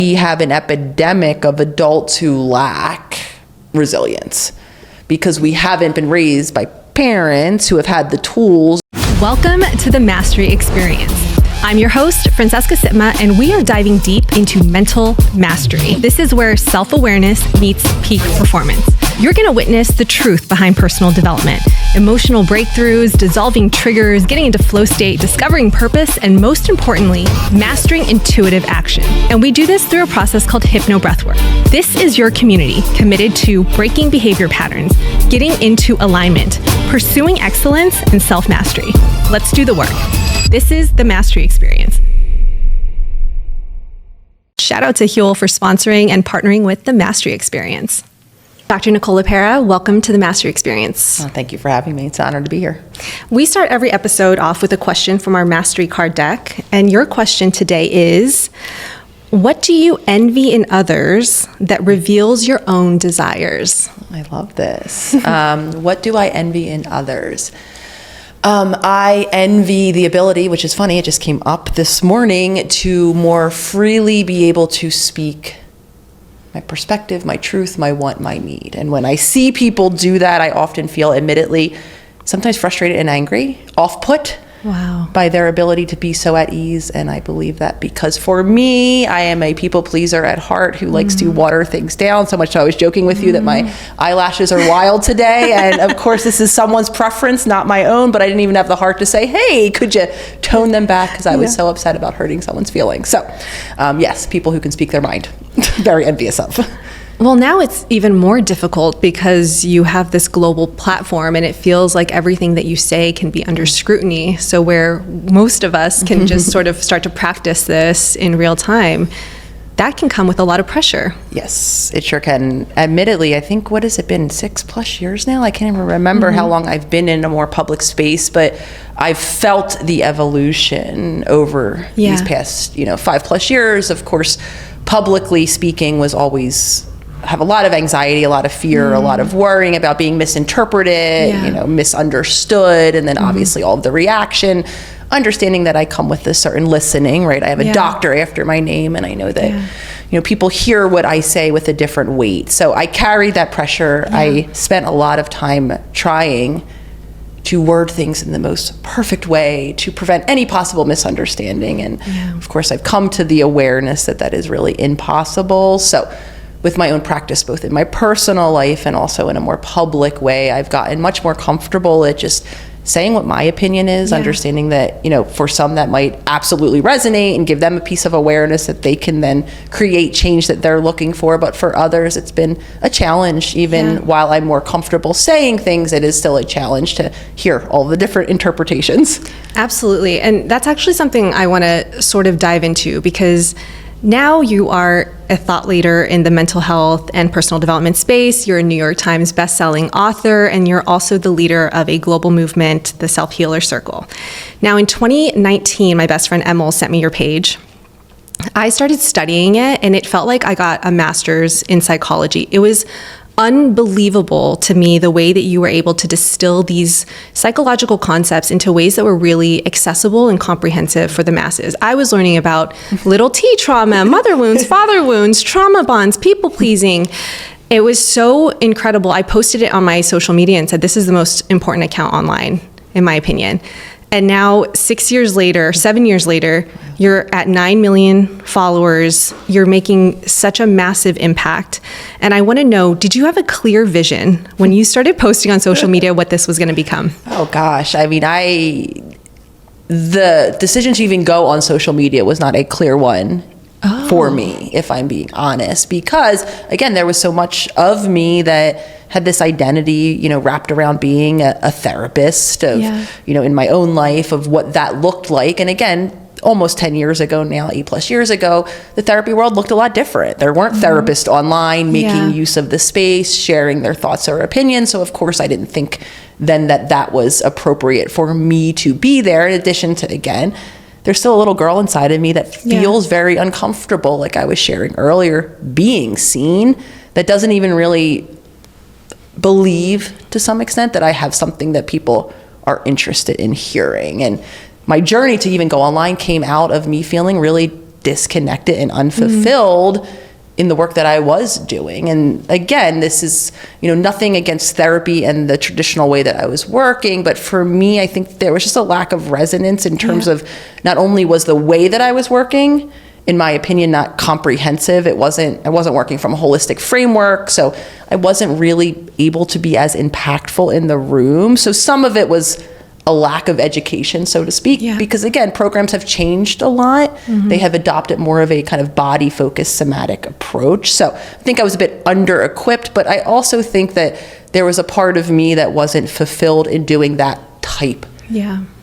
We have an epidemic of adults who lack resilience because we haven't been raised by parents who have had the tools. Welcome to the Mastry Experience. I'm your host, Francesca Sitma, and we are diving deep into mental mastery. This is where self-awareness meets peak performance. You're going to witness the truth behind personal development, emotional breakthroughs, dissolving triggers, getting into flow state, discovering purpose, and most importantly, mastering intuitive action. And we do this through a process called hypnobreathwork. This is your community committed to breaking behavior patterns, getting into alignment, pursuing excellence, and self-mastery. Let's do the work. This is the Mastry Experience. Shout out to Huel for sponsoring and partnering with the Mastry Experience. Dr. Nicole LePera, welcome to the Mastry Experience. Oh, thank you for having me. It's an honor to be here. We start every episode off with a question from our Mastery card deck. And your question today is, what do you envy in others that reveals your own desires? I love this. What do I envy in others? I envy the ability, which is funny, it just came up this morning, to more freely be able to speak my perspective, my truth, my want, my need. And when I see people do that, I often feel, admittedly, sometimes frustrated and angry, off-put by their ability to be so at ease. And I believe that because for me, I am a people pleaser at heart who likes to water things down. So much so I was joking with you that my eyelashes are wild today. And of course, this is someone's preference, not my own, but I didn't even have the heart to say, hey, could you tone them back? Because I was so upset about hurting someone's feelings. So yes, people who can speak their mind, very envious of. Well, now it's even more difficult because you have this global platform and it feels like everything that you say can be under scrutiny. So where most of us can just sort of start to practice this in real time, that can come with a lot of pressure. Yes, it sure can. Admittedly, I think, what has it been, 6+ years now? I can't even remember how long I've been in a more public space, but I've felt the evolution over these past, 5+ years. Of course, publicly speaking was always have a lot of anxiety, a lot of fear, a lot of worrying about being misinterpreted, misunderstood, and then obviously all of the reaction, understanding that I come with a certain listening, right? I have a doctor after my name, and I know that, people hear what I say with a different weight. So I carry that pressure. I spent a lot of time trying to word things in the most perfect way to prevent any possible misunderstanding. And of course, I've come to the awareness that that is really impossible. So with my own practice, both in my personal life and also in a more public way, I've gotten much more comfortable at just saying what my opinion is, understanding that, for some that might absolutely resonate and give them a piece of awareness that they can then create change that they're looking for. But for others, it's been a challenge. Even while I'm more comfortable saying things, it is still a challenge to hear all the different interpretations. Absolutely. And that's actually something I want to sort of dive into, because now you are a thought leader in the mental health and personal development space. You're a New York Times bestselling author, and you're also the leader of a global movement, the Self-Healer Circle. Now, in 2019, my best friend Emil sent me your page. I started studying it, and it felt like I got a master's in psychology. It was unbelievable to me the way that you were able to distill these psychological concepts into ways that were really accessible and comprehensive for the masses. I was learning about little t trauma, mother wounds, father wounds, trauma bonds, people pleasing. It was so incredible. I posted it on my social media and said, this is the most important account online, in my opinion. And now 7 years later, you're at 9 million followers. You're making such a massive impact. And I want to know, did you have a clear vision when you started posting on social media what this was going to become? Oh gosh. I mean, the decision to even go on social media was not a clear one for me, if I'm being honest, because again, there was so much of me that had this identity, wrapped around being a therapist of, in my own life of what that looked like. And again, almost 10 years ago now, 8+ years ago, the therapy world looked a lot different. There weren't therapists online making use of the space, sharing their thoughts or opinions. So of course I didn't think then that was appropriate for me to be there. In addition to, again, there's still a little girl inside of me that feels very uncomfortable, like I was sharing earlier, being seen, that doesn't even really believe to some extent that I have something that people are interested in hearing. And my journey to even go online came out of me feeling really disconnected and unfulfilled in the work that I was doing. And again, this is, nothing against therapy and the traditional way that I was working, but for me, I think there was just a lack of resonance in terms of not only was the way that I was working, in my opinion, not comprehensive. I wasn't working from a holistic framework, so I wasn't really able to be as impactful in the room. So some of it was a lack of education, so to speak, because again, programs have changed a lot. They have adopted more of a kind of body-focused somatic approach. So I think I was a bit under-equipped, but I also think that there was a part of me that wasn't fulfilled in doing that type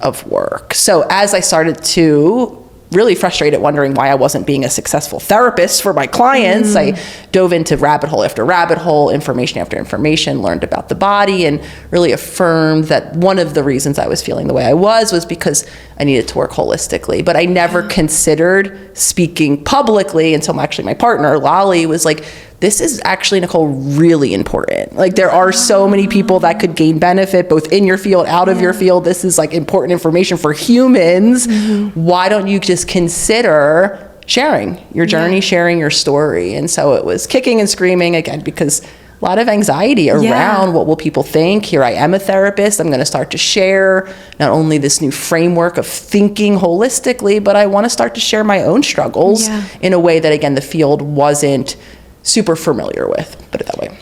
of work. So as I started to really frustrated, wondering why I wasn't being a successful therapist for my clients, I dove into rabbit hole after rabbit hole, information after information, learned about the body, and really affirmed that one of the reasons I was feeling the way I was because I needed to work holistically. But I never considered speaking publicly until actually my partner, Lolly, was like, this is actually, Nicole, really important. Like, there are so many people that could gain benefit both in your field, out of your field. This is like important information for humans. Why don't you just consider sharing your journey, sharing your story? And so it was kicking and screaming again, because a lot of anxiety around what will people think. Here I am, a therapist. I'm going to start to share not only this new framework of thinking holistically, but I want to start to share my own struggles in a way that, again, the field wasn't super familiar with, put it that way.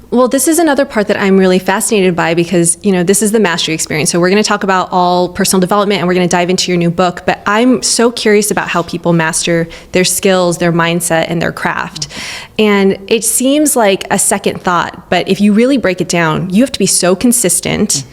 Well, this is another part that I'm really fascinated by because, this is the Mastry Experience. So we're going to talk about all personal development and we're going to dive into your new book. But I'm so curious about how people master their skills, their mindset, and their craft. And it seems like a second thought, but if you really break it down, you have to be so consistent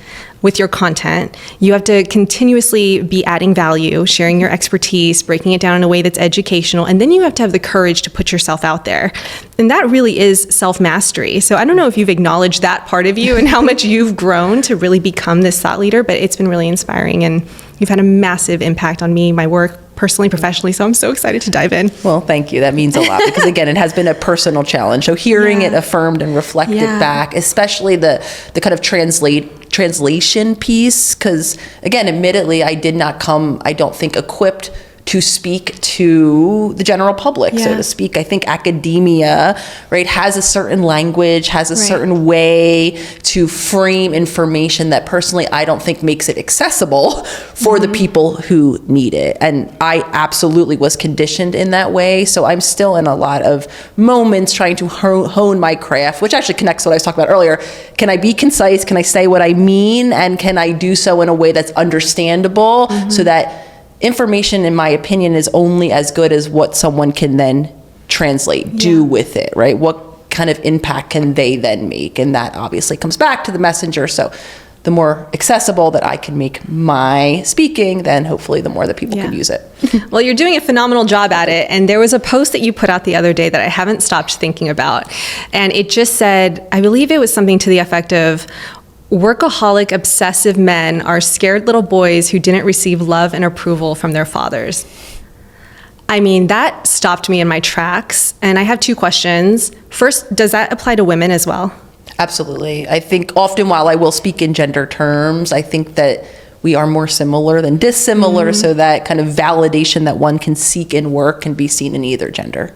with your content. You have to continuously be adding value, sharing your expertise, breaking it down in a way that's educational, and then you have to have the courage to put yourself out there. And that really is self-mastery. So I don't know if you've acknowledged that part of you and how much you've grown to really become this thought leader, but it's been really inspiring and you've had a massive impact on me, my work, personally, professionally, so I'm so excited to dive in. Well, thank you. That means a lot because, again, it has been a personal challenge. So hearing it affirmed and reflected back, especially the kind of translation piece, because, again, admittedly, I did not come, I don't think, equipped to speak to the general public, so to speak. I think academia, right, has a certain language, has a certain way to frame information that personally I don't think makes it accessible for the people who need it. And I absolutely was conditioned in that way. So I'm still in a lot of moments trying to hone my craft, which actually connects to what I was talking about earlier. Can I be concise? Can I say what I mean? And can I do so in a way that's understandable so that information, in my opinion, is only as good as what someone can then translate, do with it, right? What kind of impact can they then make? And that obviously comes back to the messenger. So the more accessible that I can make my speaking, then hopefully the more that people can use it. Well, you're doing a phenomenal job at it. And there was a post that you put out the other day that I haven't stopped thinking about. And it just said, I believe it was something to the effect of, workaholic, obsessive men are scared little boys who didn't receive love and approval from their fathers. I mean, that stopped me in my tracks. And I have two questions. First, does that apply to women as well? Absolutely. I think often, while I will speak in gender terms, I think that we are more similar than dissimilar, so that kind of validation that one can seek in work can be seen in either gender.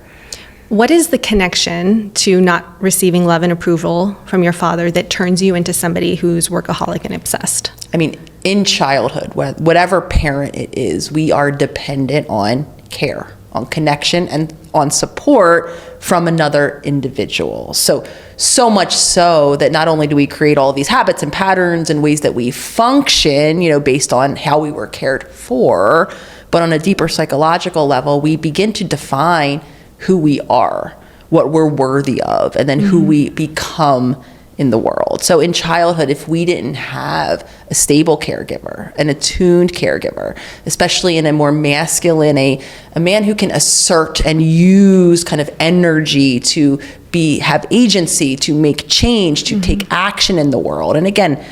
What is the connection to not receiving love and approval from your father that turns you into somebody who's workaholic and obsessed? I mean, in childhood, whatever parent it is, we are dependent on care, on connection, and on support from another individual. So much so that not only do we create all these habits and patterns and ways that we function, based on how we were cared for, but on a deeper psychological level, we begin to define who we are, what we're worthy of, and then who we become in the world. So in childhood, if we didn't have a stable caregiver, an attuned caregiver, especially in a more masculine, a man who can assert and use kind of energy to have agency, to make change, to take action in the world. And again,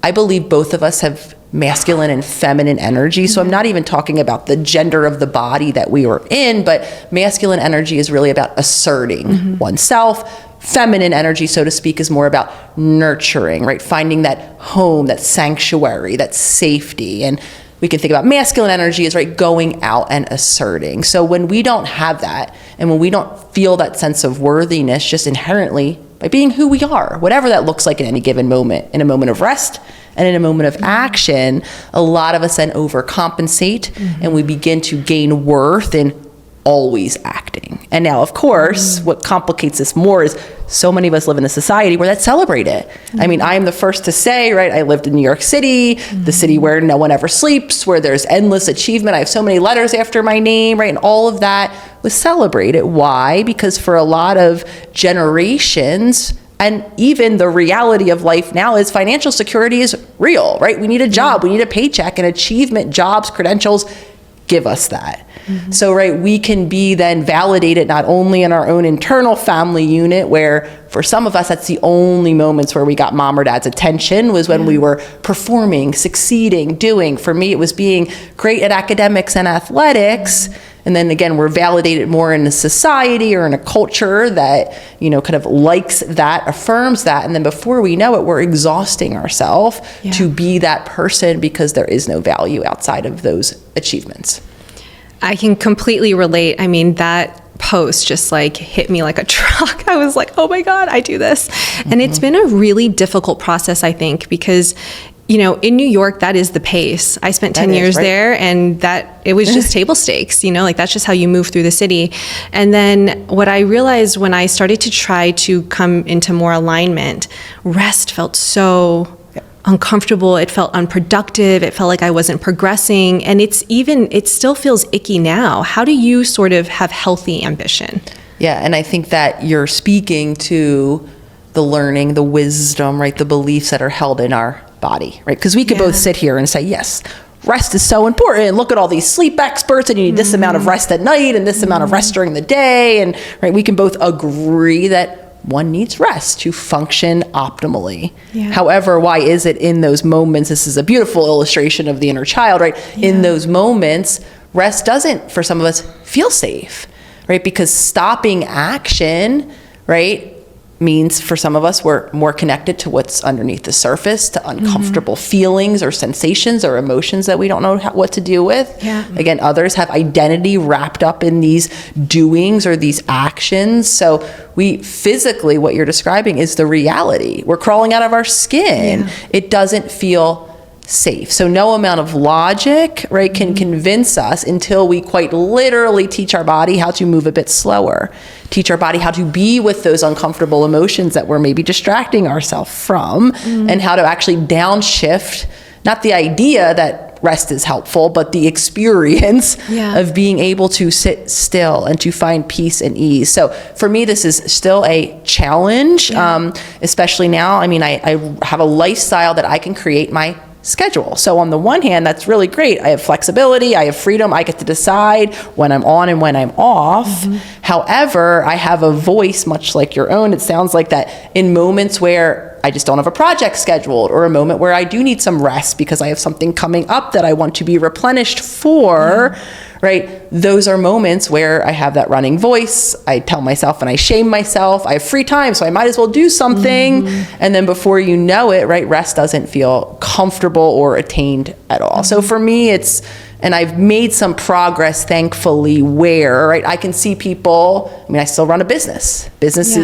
I believe both of us have masculine and feminine energy. So I'm not even talking about the gender of the body that we were in, but masculine energy is really about asserting oneself. Feminine energy, so to speak, is more about nurturing, right? Finding that home, that sanctuary, that safety. And we can think about masculine energy as, right, going out and asserting. So when we don't have that, and when we don't feel that sense of worthiness just inherently by being who we are, whatever that looks like in any given moment, in a moment of rest and in a moment of action, a lot of us then overcompensate, and we begin to gain worth in always acting. And now, of course, what complicates this more is so many of us live in a society where that's celebrated. I mean, I am the first to say, right, I lived in New York City, the city where no one ever sleeps, where there's endless achievement. I have so many letters after my name, right? And all of that was celebrated. Why? Because for a lot of generations, and even the reality of life now is financial security is real, right? We need a job, we need a paycheck, and achievement, jobs, credentials give us that. So, right, we can be then validated not only in our own internal family unit, where for some of us, that's the only moments where we got mom or dad's attention was when we were performing, succeeding, doing. For me, it was being great at academics and athletics. And then again, we're validated more in a society or in a culture that, you know, kind of likes that, affirms that. And then before we know it, we're exhausting ourselves to be that person because there is no value outside of those achievements. I can completely relate. I mean, that post just like hit me like a truck. I was like, oh my God, I do this. And it's been a really difficult process, I think, because, you know, in New York, that is the pace. I spent 10 years there, and that it was just table stakes, you know, like that's just how you move through the city. And then what I realized when I started to try to come into more alignment, rest felt so uncomfortable. It felt unproductive. It felt like I wasn't progressing. And it still feels icky now. How do you sort of have healthy ambition? Yeah. And I think that you're speaking to the learning, the wisdom, right? The beliefs that are held in our body, right? Because we could both sit here and say, yes, rest is so important. Look at all these sleep experts, and you need this amount of rest at night and this amount of rest during the day. And right, we can both agree that one needs rest to function optimally. However, why is it in those moments, this is a beautiful illustration of the inner child, right? In those moments, rest doesn't, for some of us, feel safe, right? Because stopping action, right, means for some of us, we're more connected to what's underneath the surface, to uncomfortable feelings or sensations or emotions that we don't know what to do with. Again, others have identity wrapped up in these doings or these actions. So we physically, what you're describing is the reality. We're crawling out of our skin. It doesn't feel safe. So no amount of logic, right, can convince us until we quite literally teach our body how to move a bit slower, teach our body how to be with those uncomfortable emotions that we're maybe distracting ourselves from, and how to actually downshift, not the idea that rest is helpful, but the experience of being able to sit still and to find peace and ease. So for me, this is still a challenge, especially now. I mean, I have a lifestyle that I can create my schedule. So on the one hand, that's really great. I have flexibility, I have freedom, I get to decide when I'm on and when I'm off. However, I have a voice much like your own. It sounds like that in moments where I just don't have a project scheduled, or a moment where I do need some rest because I have something coming up that I want to be replenished for, right? Those are moments where I have that running voice. I tell myself and I shame myself. I have free time, so I might as well do something. And then before you know it, right, rest doesn't feel comfortable or attained at all. So for me, and I've made some progress, thankfully, where, right, I can see people, I mean, I still run a business. Business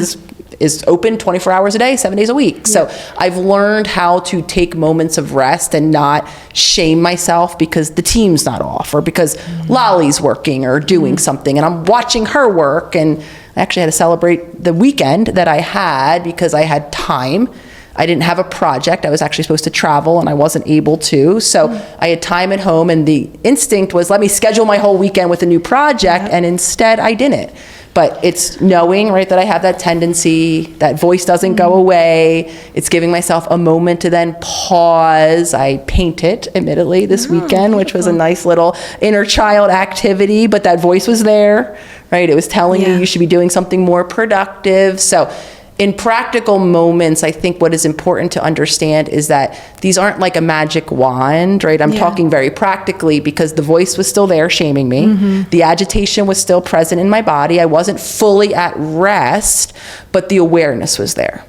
is open 24 hours a day, 7 days a week. So I've learned how to take moments of rest and not shame myself because the team's not off, or because Lolly's working or doing something and I'm watching her work. And I actually had to celebrate the weekend that I had because I had time. I didn't have a project. I was actually supposed to travel and I wasn't able to. So I had time at home, and the instinct was, let me schedule my whole weekend with a new project. And instead I didn't. But it's knowing, right, that I have that tendency, that voice doesn't go away. It's giving myself a moment to then pause. I painted, admittedly, this weekend, which was a nice little inner child activity, but that voice was there, right? It was telling you should be doing something more productive. So in practical moments, I think what is important to understand is that these aren't like a magic wand, right? I'm talking very practically because the voice was still there shaming me. The agitation was still present in my body. I wasn't fully at rest, but the awareness was there.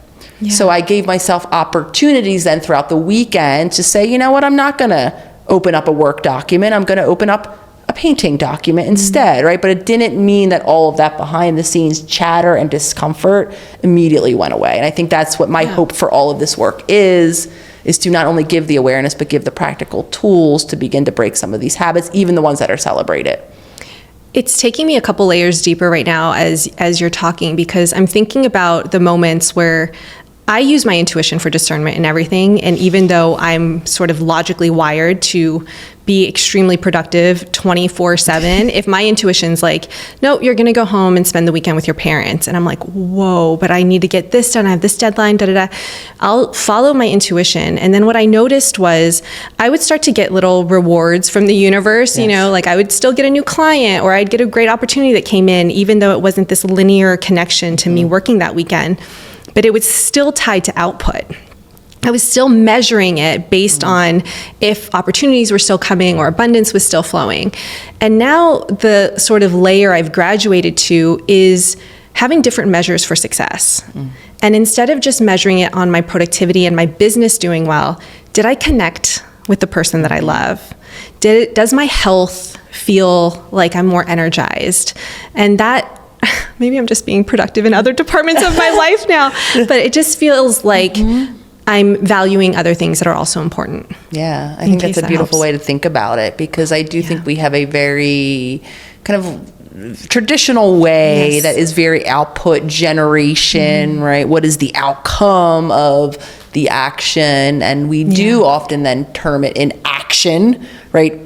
So I gave myself opportunities then throughout the weekend to say, you know what, I'm not gonna open up a work document. I'm going to open up a painting document instead, right? But it didn't mean that all of that behind the scenes chatter and discomfort immediately went away. And I think that's what my hope for all of this work is to not only give the awareness, but give the practical tools to begin to break some of these habits, even the ones that are celebrated. It's taking me a couple layers deeper right now as you're talking, because I'm thinking about the moments where I use my intuition for discernment and everything. And even though I'm sort of logically wired to be extremely productive 24/7, if my intuition's like, no, you're going to go home and spend the weekend with your parents. And I'm like, whoa, but I need to get this done. I have this deadline, I'll follow my intuition. And then what I noticed was I would start to get little rewards from the universe, you know, like I would still get a new client, or I'd get a great opportunity that came in, even though it wasn't this linear connection to me working that weekend. But it was still tied to output. I was still measuring it based on if opportunities were still coming or abundance was still flowing. And now the sort of layer I've graduated to is having different measures for success. And instead of just measuring it on my productivity and my business doing well, did I connect with the person that I love? Does my health feel like I'm more energized? And that, maybe I'm just being productive in other departments of my life now, but it just feels like I'm valuing other things that are also important. Yeah, I think that's a beautiful way to think about it, because I do think we have a very kind of traditional way that is very output generation, right? What is the outcome of the action? And we do often then term it in action, right?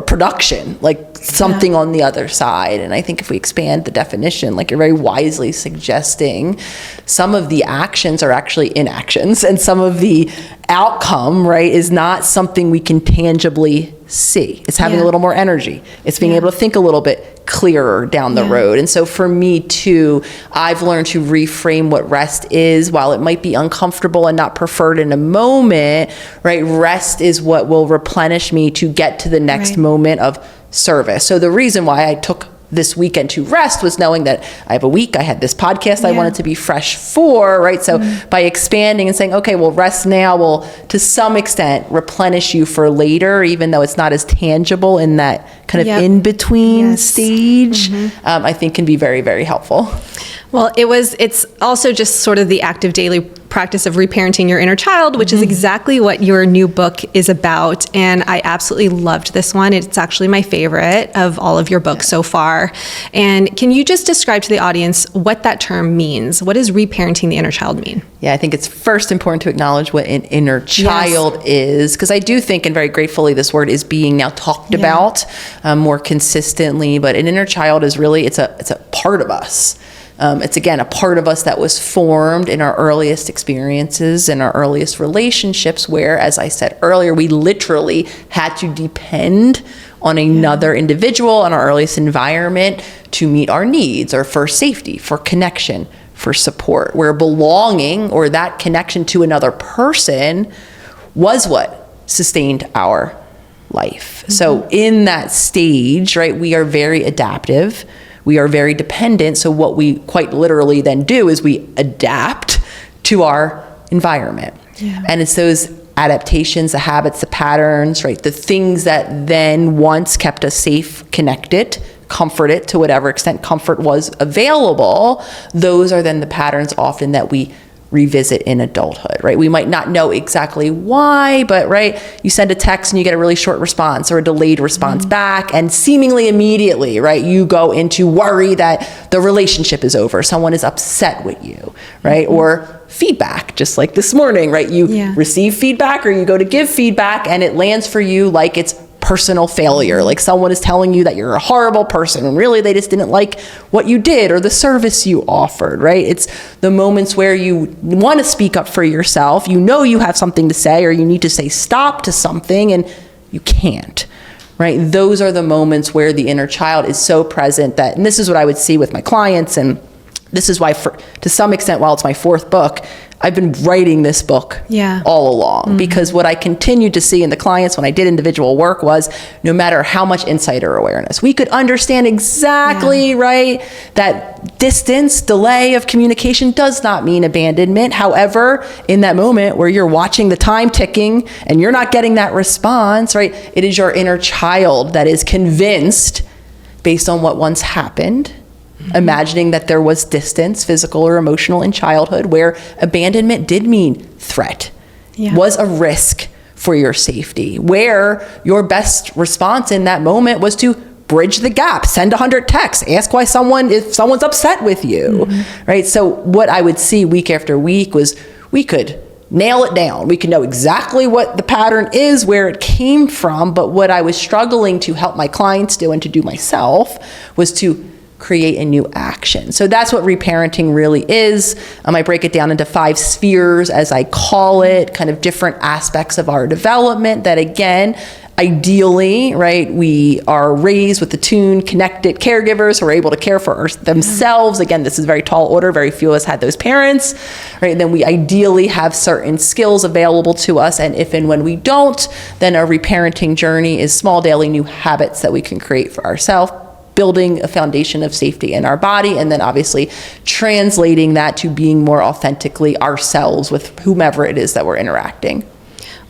Production, like something on the other side. And I think if we expand the definition, like you're very wisely suggesting, some of the actions are actually inactions, and some of the outcome, right, is not something we can tangibly see. It's having a little more energy. It's being able to think a little bit clearer down the road. And so for me too, I've learned to reframe what rest is. While it might be uncomfortable and not preferred in a moment, right, rest is what will replenish me to get to the next moment of service. So the reason why I took this weekend to rest was knowing that I have a week, I had this podcast I wanted to be fresh for, right? So by expanding and saying, okay, well, rest now will to some extent replenish you for later, even though it's not as tangible in that kind of in-between stage, I think can be very, very helpful. Well, it's also just sort of the active daily practice of reparenting your inner child, which is exactly what your new book is about. And I absolutely loved this one. It's actually my favorite of all of your books so far. And can you just describe to the audience what that term means? What does reparenting the inner child mean? Yeah, I think it's first important to acknowledge what an inner child is, because I do think, and very gratefully, this word is being now talked about more consistently. But an inner child is really, it's a part of us. It's, again, a part of us that was formed in our earliest experiences and our earliest relationships where, as I said earlier, we literally had to depend on another individual in our earliest environment to meet our needs, or for safety, for connection, for support, where belonging or that connection to another person was what sustained our life. So in that stage, right, we are very adaptive. We are very dependent. So what we quite literally then do is we adapt to our environment. And it's those adaptations, the habits, the patterns, right? The things that then once kept us safe, connected, comforted to whatever extent comfort was available. Those are then the patterns often that we revisit in adulthood, right? We might not know exactly why, but right, you send a text and you get a really short response or a delayed response back, and seemingly immediately, right, you go into worry that the relationship is over, someone is upset with you, right? Or feedback, just like this morning, right? You receive feedback or you go to give feedback and it lands for you like it's personal failure, like someone is telling you that you're a horrible person and really they just didn't like what you did or the service you offered, right? It's the moments where you want to speak up for yourself, you know you have something to say, or you need to say stop to something and you can't, right? Those are the moments where the inner child is so present that, and this is what I would see with my clients, and this is why, to some extent, while it's my fourth book, I've been writing this book all along, because what I continued to see in the clients when I did individual work was no matter how much insight or awareness, we could understand exactly, right, that distance, delay of communication does not mean abandonment. However, in that moment where you're watching the time ticking and you're not getting that response, right, it is your inner child that is convinced based on what once happened, imagining that there was distance, physical or emotional, in childhood, where abandonment did mean threat, was a risk for your safety, where your best response in that moment was to bridge the gap, send 100 texts, ask why if someone's upset with you, right? So what I would see week after week was we could nail it down. We could know exactly what the pattern is, where it came from, but what I was struggling to help my clients do and to do myself was to create a new action. So that's what reparenting really is. I break it down into 5 spheres, as I call it, kind of different aspects of our development that, again, ideally, right, we are raised with attuned, connected caregivers who are able to care for themselves. Again, this is a very tall order. Very few of us had those parents, right? And then we ideally have certain skills available to us. And if and when we don't, then our reparenting journey is small daily new habits that we can create for ourselves, building a foundation of safety in our body, and then obviously translating that to being more authentically ourselves with whomever it is that we're interacting.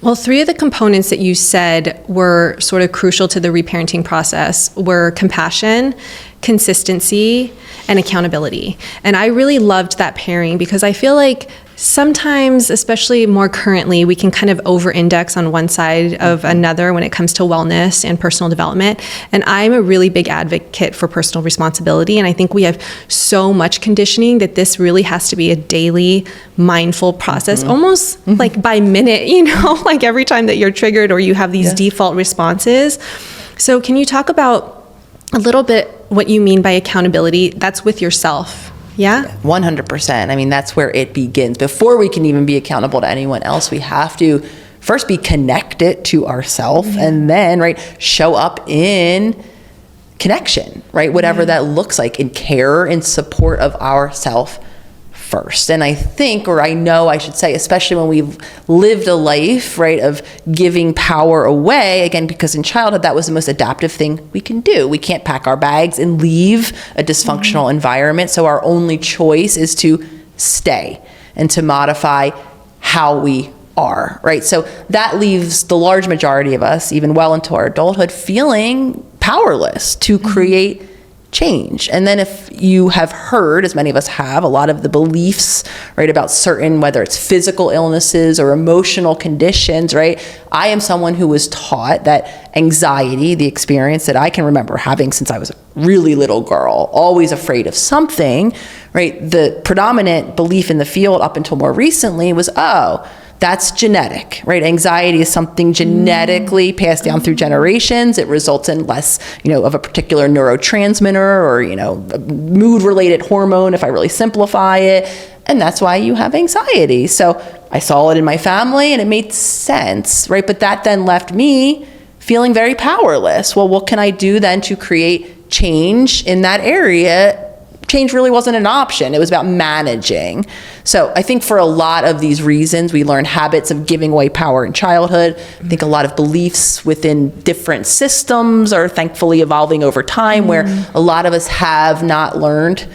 Well, 3 of the components that you said were sort of crucial to the reparenting process were compassion, consistency, and accountability. And I really loved that pairing, because I feel like sometimes, especially more currently, we can kind of over-index on one side of another when it comes to wellness and personal development. And I'm a really big advocate for personal responsibility. And I think we have so much conditioning that this really has to be a daily mindful process, almost like by minute, like every time that you're triggered or you have these default responses. So can you talk about a little bit what you mean by accountability? That's with yourself. Yeah? 100%. I mean, that's where it begins. Before we can even be accountable to anyone else, we have to first be connected to ourselves, and then, right, show up in connection, right? Whatever that looks like, in care and support of ourself first. And I think, or I know I should say, especially when we've lived a life, right, of giving power away, again, because in childhood, that was the most adaptive thing we can do. We can't pack our bags and leave a dysfunctional environment. So our only choice is to stay and to modify how we are, right? So that leaves the large majority of us, even well into our adulthood, feeling powerless to create change. And then if you have heard, as many of us have, a lot of the beliefs, right, about certain, whether it's physical illnesses or emotional conditions, right? I am someone who was taught that anxiety, the experience that I can remember having since I was a really little girl, always afraid of something, right? The predominant belief in the field up until more recently was, that's genetic, right? Anxiety is something genetically passed down through generations. It results in less, of a particular neurotransmitter or, a mood-related hormone, if I really simplify it. And that's why you have anxiety. So I saw it in my family and it made sense, right? But that then left me feeling very powerless. Well, what can I do then to create change in that area? Change really wasn't an option. It was about managing. So I think for a lot of these reasons, we learn habits of giving away power in childhood. I think a lot of beliefs within different systems are thankfully evolving over time, where a lot of us have not learned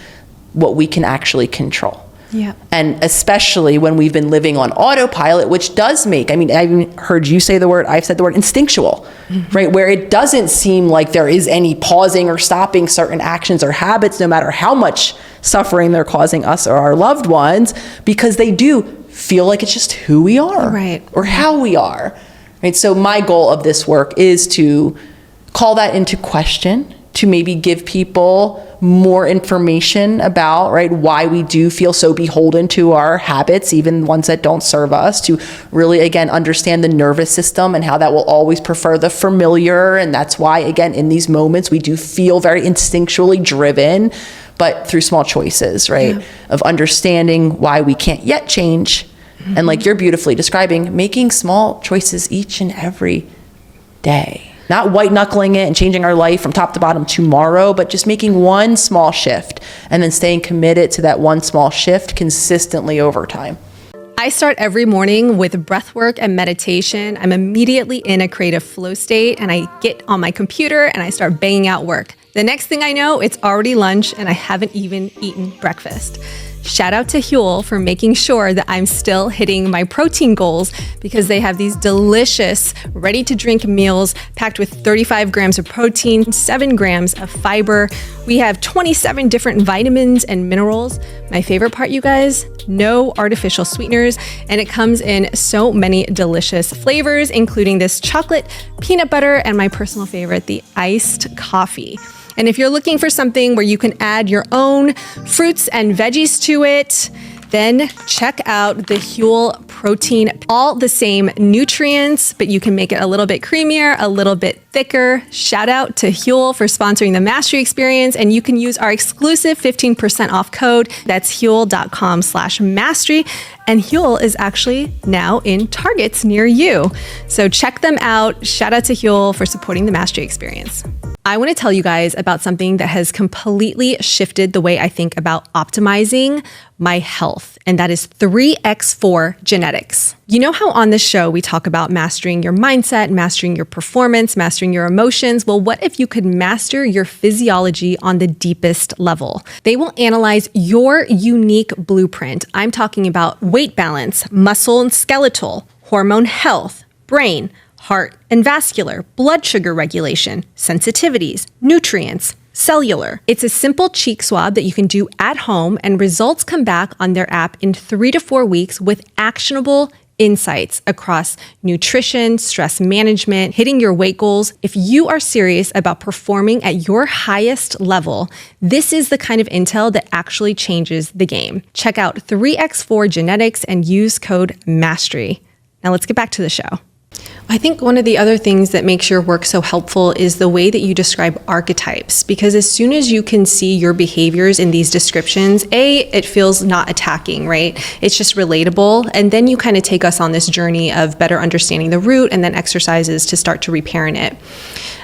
what we can actually control. Yeah. And especially when we've been living on autopilot, which does make, I even heard you say the word, I've said the word instinctual, right? Where it doesn't seem like there is any pausing or stopping certain actions or habits, no matter how much suffering they're causing us or our loved ones, because they do feel like it's just who we are, right, or how we are, right? So my goal of this work is to call that into question, to maybe give people more information about, right, why we do feel so beholden to our habits, even ones that don't serve us, to really, again, understand the nervous system and how that will always prefer the familiar. And that's why, again, in these moments, we do feel very instinctually driven, but through small choices, right, of understanding why we can't yet change. And like you're beautifully describing, making small choices each and every day. Not white knuckling it and changing our life from top to bottom tomorrow, but just making one small shift and then staying committed to that one small shift consistently over time. I start every morning with breath work and meditation. I'm immediately in a creative flow state, and I get on my computer and I start banging out work. The next thing I know, it's already lunch and I haven't even eaten breakfast. Shout out to Huel for making sure that I'm still hitting my protein goals, because they have these delicious, ready-to-drink meals packed with 35 grams of protein, 7 grams of fiber. We have 27 different vitamins and minerals. My favorite part, you guys, no artificial sweeteners, and it comes in so many delicious flavors, including this chocolate, peanut butter, and my personal favorite, the iced coffee. And if you're looking for something where you can add your own fruits and veggies to it, then check out the Huel protein. All the same nutrients, but you can make it a little bit creamier, a little bit thicker. Shout out to Huel for sponsoring the Mastry Experience, and you can use our exclusive 15% off code. That's Huel.com/Mastry. And Huel is actually now in Targets near you. So check them out. Shout out to Huel for supporting the Mastry Experience. I want to tell you guys about something that has completely shifted the way I think about optimizing my health, and that is 3x4 genetics. You know how on this show we talk about mastering your mindset, mastering your performance, mastering your emotions? Well, what if you could master your physiology on the deepest level? They will analyze your unique blueprint. I'm talking about weight balance, muscle and skeletal, hormone health, brain, heart and vascular, blood sugar regulation, sensitivities, nutrients, cellular. It's a simple cheek swab that you can do at home, and results come back on their app in 3 to 4 weeks with actionable insights across nutrition, stress management, hitting your weight goals. If you are serious about performing at your highest level, this is the kind of intel that actually changes the game. Check out 3x4 Genetics and use code MASTRY. Now let's get back to the show. I think one of the other things that makes your work so helpful is the way that you describe archetypes, because as soon as you can see your behaviors in these descriptions, it feels not attacking, right? It's just relatable. And then you kind of take us on this journey of better understanding the root and then exercises to start to reparent it.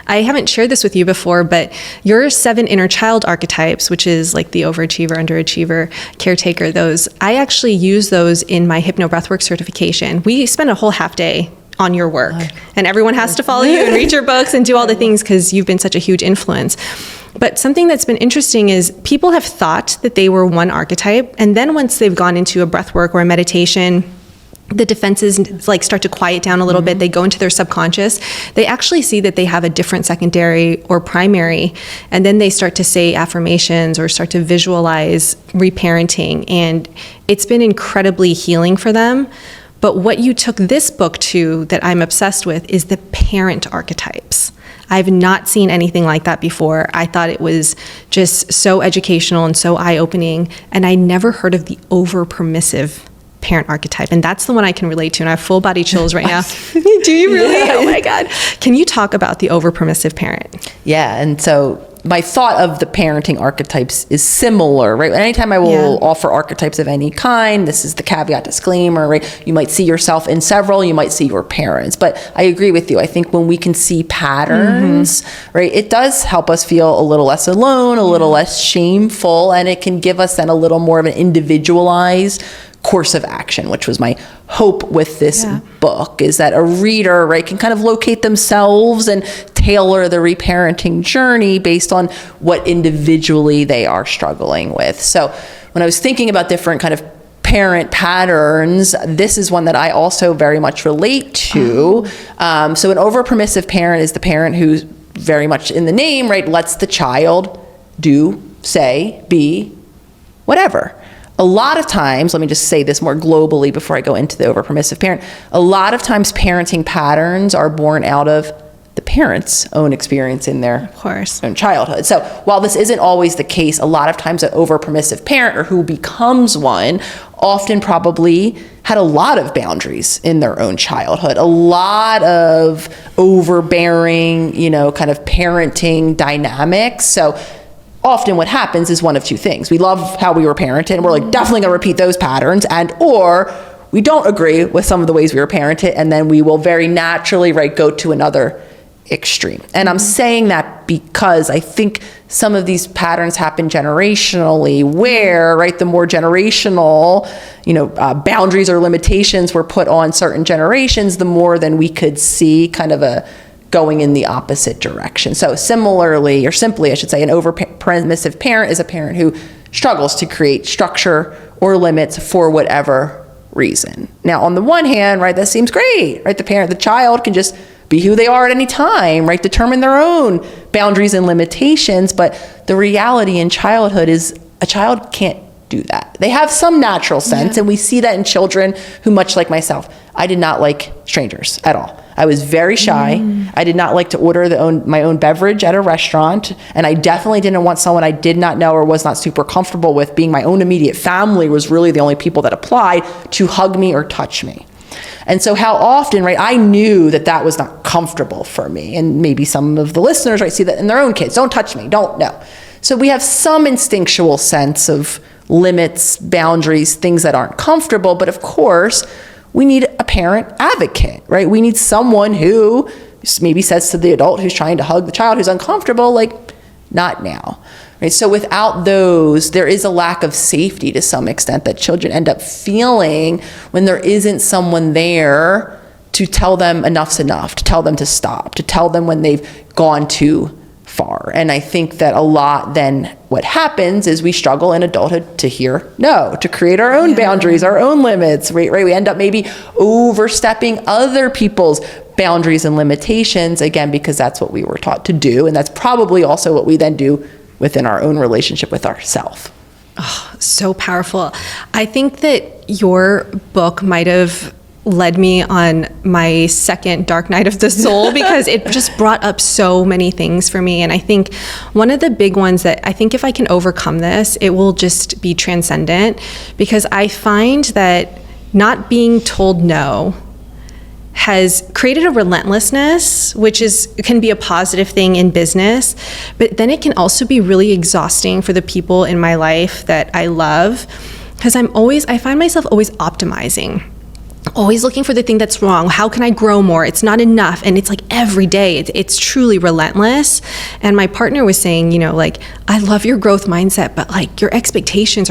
I haven't shared this with you before, but your 7 inner child archetypes, which is like the overachiever, underachiever, caretaker, those, I actually use those in my hypnobreathwork certification. We spend a whole half day on your work, and everyone has to follow you and read your books and do all the things because you've been such a huge influence. But something that's been interesting is people have thought that they were one archetype, and then once they've gone into a breathwork or a meditation, the defenses like start to quiet down a little bit. They go into their subconscious. They actually see that they have a different secondary or primary, and then they start to say affirmations or start to visualize reparenting, and it's been incredibly healing for them. But what you took this book to that I'm obsessed with is the parent archetypes. I've not seen anything like that before. I thought it was just so educational and so eye-opening, and I never heard of the over-permissive parent archetype, and that's the one I can relate to, and I have full body chills right now. Do you really? Yeah. Oh my God. Can you talk about the over-permissive parent? Yeah, and so my thought of the parenting archetypes is similar, right? Anytime I will offer archetypes of any kind, this is the caveat disclaimer, right? You might see yourself in several, you might see your parents, but I agree with you. I think when we can see patterns, right, it does help us feel a little less alone, a little less shameful, and it can give us then a little more of an individualized course of action, which was my hope with this book, is that a reader, right, can kind of locate themselves and tailor the reparenting journey based on what individually they are struggling with. So when I was thinking about different kind of parent patterns, this is one that I also very much relate to. So an over-permissive parent is the parent who's very much in the name, right, lets the child do, say, be, whatever. A lot of times, let me just say this more globally before I go into the over-permissive parent, a lot of times parenting patterns are born out of the parent's own experience in their own childhood. So while this isn't always the case, a lot of times an over-permissive parent, or who becomes one, often probably had a lot of boundaries in their own childhood, a lot of overbearing, kind of parenting dynamics. So often what happens is one of two things. We love how we were parented, and we're like, definitely gonna repeat those patterns, or we don't agree with some of the ways we were parented, and then we will very naturally, right, go to another extreme. And I'm saying that because I think some of these patterns happen generationally where, right, the more generational, boundaries or limitations were put on certain generations, the more then we could see kind of a going in the opposite direction. So similarly, or simply, I should say, an over-permissive parent is a parent who struggles to create structure or limits for whatever reason. Now, on the one hand, right, that seems great, right? The child can just be who they are at any time, right? Determine their own boundaries and limitations. But the reality in childhood is a child can't do that. They have some natural sense, and we see that in children who, much like myself, I did not like strangers at all. I was very shy. I did not like to order my own beverage at a restaurant, and I definitely didn't want someone I did not know or was not super comfortable with. Being my own immediate family was really the only people that applied to hug me or touch me. And so how often, right, I knew that was not comfortable for me. And maybe some of the listeners, right, see that in their own kids. Don't touch me, don't, no. So we have some instinctual sense of limits, boundaries, things that aren't comfortable. But of course, we need a parent advocate, right? We need someone who maybe says to the adult who's trying to hug the child who's uncomfortable, like, not now. Right? So without those, there is a lack of safety to some extent that children end up feeling when there isn't someone there to tell them enough's enough, to tell them to stop, to tell them when they've gone too far. And I think that a lot then what happens is we struggle in adulthood to hear no, to create our own boundaries, our own limits, right? We end up maybe overstepping other people's boundaries and limitations, again, because that's what we were taught to do. And that's probably also what we then do within our own relationship with ourselves. Oh, so powerful. I think that your book might have led me on my second dark night of the soul because it just brought up so many things for me. And I think one of the big ones that I think if I can overcome this, it will just be transcendent, because I find that not being told no has created a relentlessness, which can be a positive thing in business, but then it can also be really exhausting for the people in my life that I love, because I find myself always optimizing, always looking for the thing that's wrong. How can I grow more? It's not enough. And it's like every day, it's truly relentless. And my partner was saying, I love your growth mindset, but like your expectations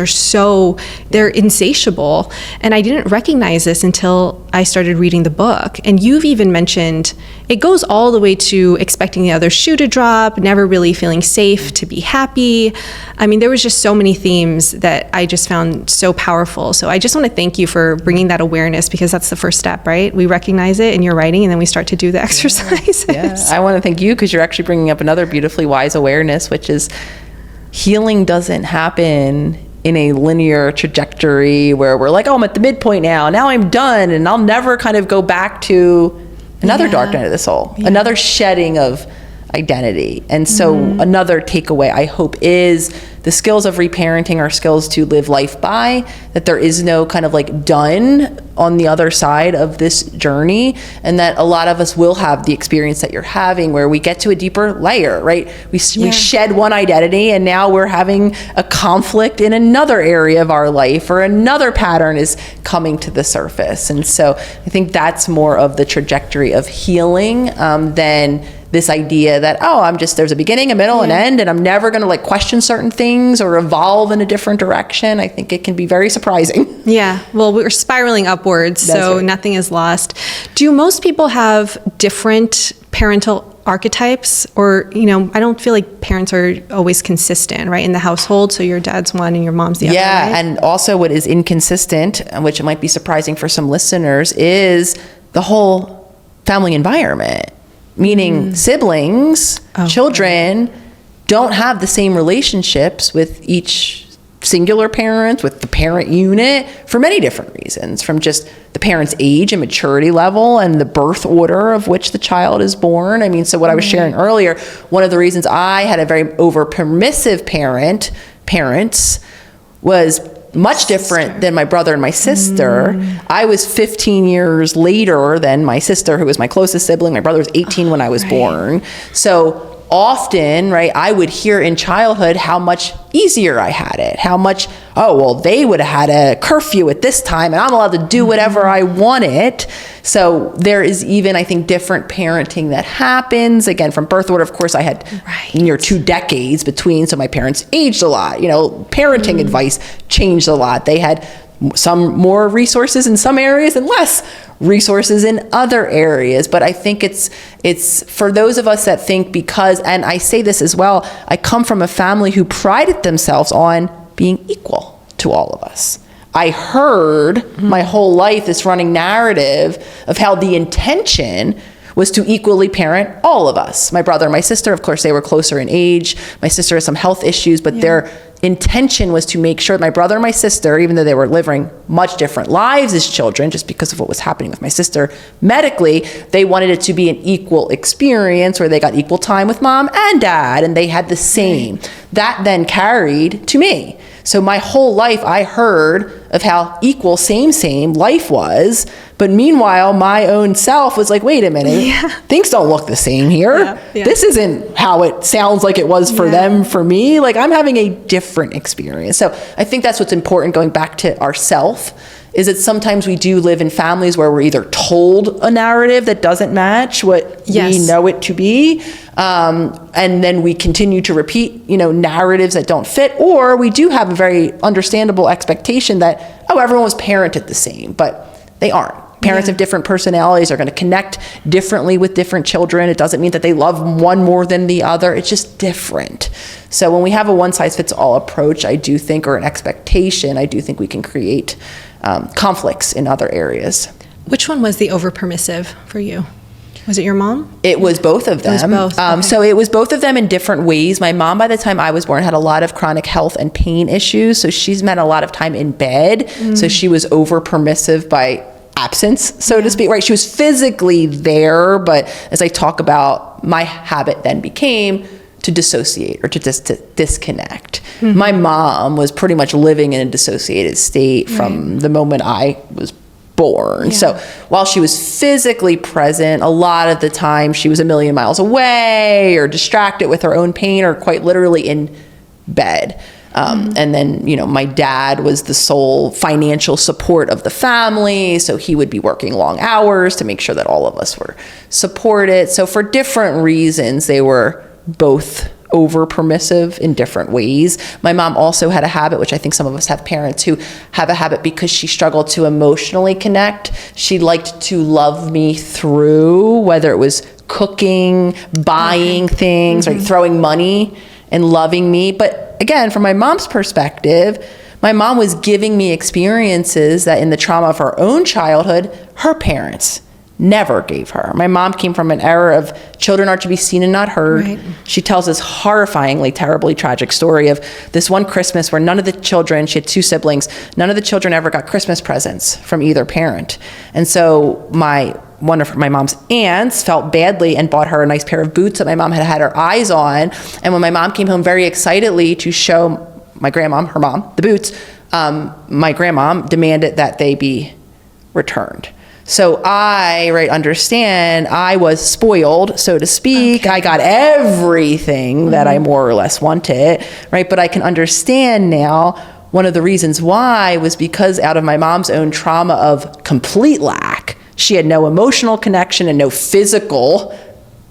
they're insatiable. And I didn't recognize this until I started reading the book. And you've even mentioned it goes all the way to expecting the other shoe to drop, never really feeling safe to be happy. I mean, there was just so many themes that I just found so powerful. So I just want to thank you for bringing that awareness, because that's the first step, right? We recognize it in your writing, and then we start to do the exercises. Yeah. I want to thank you because you're actually bringing up another beautifully wise awareness, which is healing doesn't happen in a linear trajectory where we're like, oh, I'm at the midpoint now I'm done, and I'll never kind of go back to another dark night of the soul, another shedding of identity. And so another takeaway, I hope, is the skills of reparenting are skills to live life by, that there is no kind of like done on the other side of this journey, and that a lot of us will have the experience that you're having where we get to a deeper layer, right? We shed one identity, and now we're having a conflict in another area of our life, or another pattern is coming to the surface. And so I think that's more of the trajectory of healing than this idea that, there's a beginning, a middle, an end, and I'm never going to like question certain things or evolve in a different direction. I think it can be very surprising. Yeah. Well, we're spiraling upwards, so nothing is lost. Do most people have different parental archetypes? Or, I don't feel like parents are always consistent, right, in the household. So your dad's one and your mom's the other, right? And also what is inconsistent, which it might be surprising for some listeners, is the whole family environment. Meaning siblings, children don't have the same relationships with each singular parent, with the parent unit, for many different reasons, from just the parent's age and maturity level and the birth order of which the child is born. I mean, so what I was sharing earlier, one of the reasons I had a very over-permissive parents was much different than my brother and my sister. I was 15 years later than my sister, who was my closest sibling. My brother was 18 when I was born. So often, right, I would hear in childhood how much easier I had it, how much, oh, well, they would have had a curfew at this time and I'm allowed to do whatever I wanted. So there is even, I think, different parenting that happens. Again, from birth order, of course, I had near 2 decades between, so my parents aged a lot. Parenting advice changed a lot. They had some more resources in some areas and less resources in other areas. But I think it's for those of us that think, because, and I say this as well, I come from a family who prided themselves on being equal to all of us. I heard my whole life this running narrative of how the intention was to equally parent all of us. My brother and my sister, of course, they were closer in age. My sister has some health issues, but their intention was to make sure that my brother and my sister, even though they were living much different lives as children, just because of what was happening with my sister medically, they wanted it to be an equal experience where they got equal time with mom and dad, and they had the same. That then carried to me. So my whole life I heard of how equal, same life was. But meanwhile, my own self was like, wait a minute, things don't look the same here. This isn't how it sounds like it was for them, for me. Like, I'm having a different experience. So I think that's what's important, going back to ourself, is that sometimes we do live in families where we're either told a narrative that doesn't match what we know it to be, and then we continue to repeat, narratives that don't fit, or we do have a very understandable expectation that, oh, everyone was parented the same, but they aren't. Parents have different personalities, are going to connect differently with different children. It doesn't mean that they love one more than the other. It's just different. So when we have a one-size-fits-all approach, I do think, or an expectation, I do think we can create conflicts in other areas. Which one was the over-permissive for you? Was it your mom? It was both of them. It was both. Okay. So it was both of them in different ways. My mom, by the time I was born, had a lot of chronic health and pain issues. So she's spent a lot of time in bed. So she was over-permissive by absence, so to speak, right? She was physically there, but as I talk about, my habit then became to dissociate or to disconnect. My mom was pretty much living in a dissociated state from the moment I was born. So while she was physically present, a lot of the time she was a million miles away or distracted with her own pain or quite literally in bed. And then, my dad was the sole financial support of the family. So he would be working long hours to make sure that all of us were supported. So for different reasons, they were both over-permissive in different ways. My mom also had a habit, which I think some of us have parents who have a habit because she struggled to emotionally connect. She liked to love me through, whether it was cooking, buying things, right, throwing money and loving me. But again, from my mom's perspective, my mom was giving me experiences that in the trauma of her own childhood, her parents never gave her. My mom came from an era of children are to be seen and not heard. Right. She tells this horrifyingly, terribly tragic story of this one Christmas where none of the children, she had 2 siblings, none of the children ever got Christmas presents from either parent. And so one of my mom's aunts felt badly and bought her a nice pair of boots that my mom had had her eyes on. And when my mom came home very excitedly to show my grandmom, her mom, the boots, my grandmom demanded that they be returned. So I, understand, I was spoiled, so to speak. Okay. I got everything that I more or less wanted, right? But I can understand now one of the reasons why was because out of my mom's own trauma of complete lack, she had no emotional connection and no physical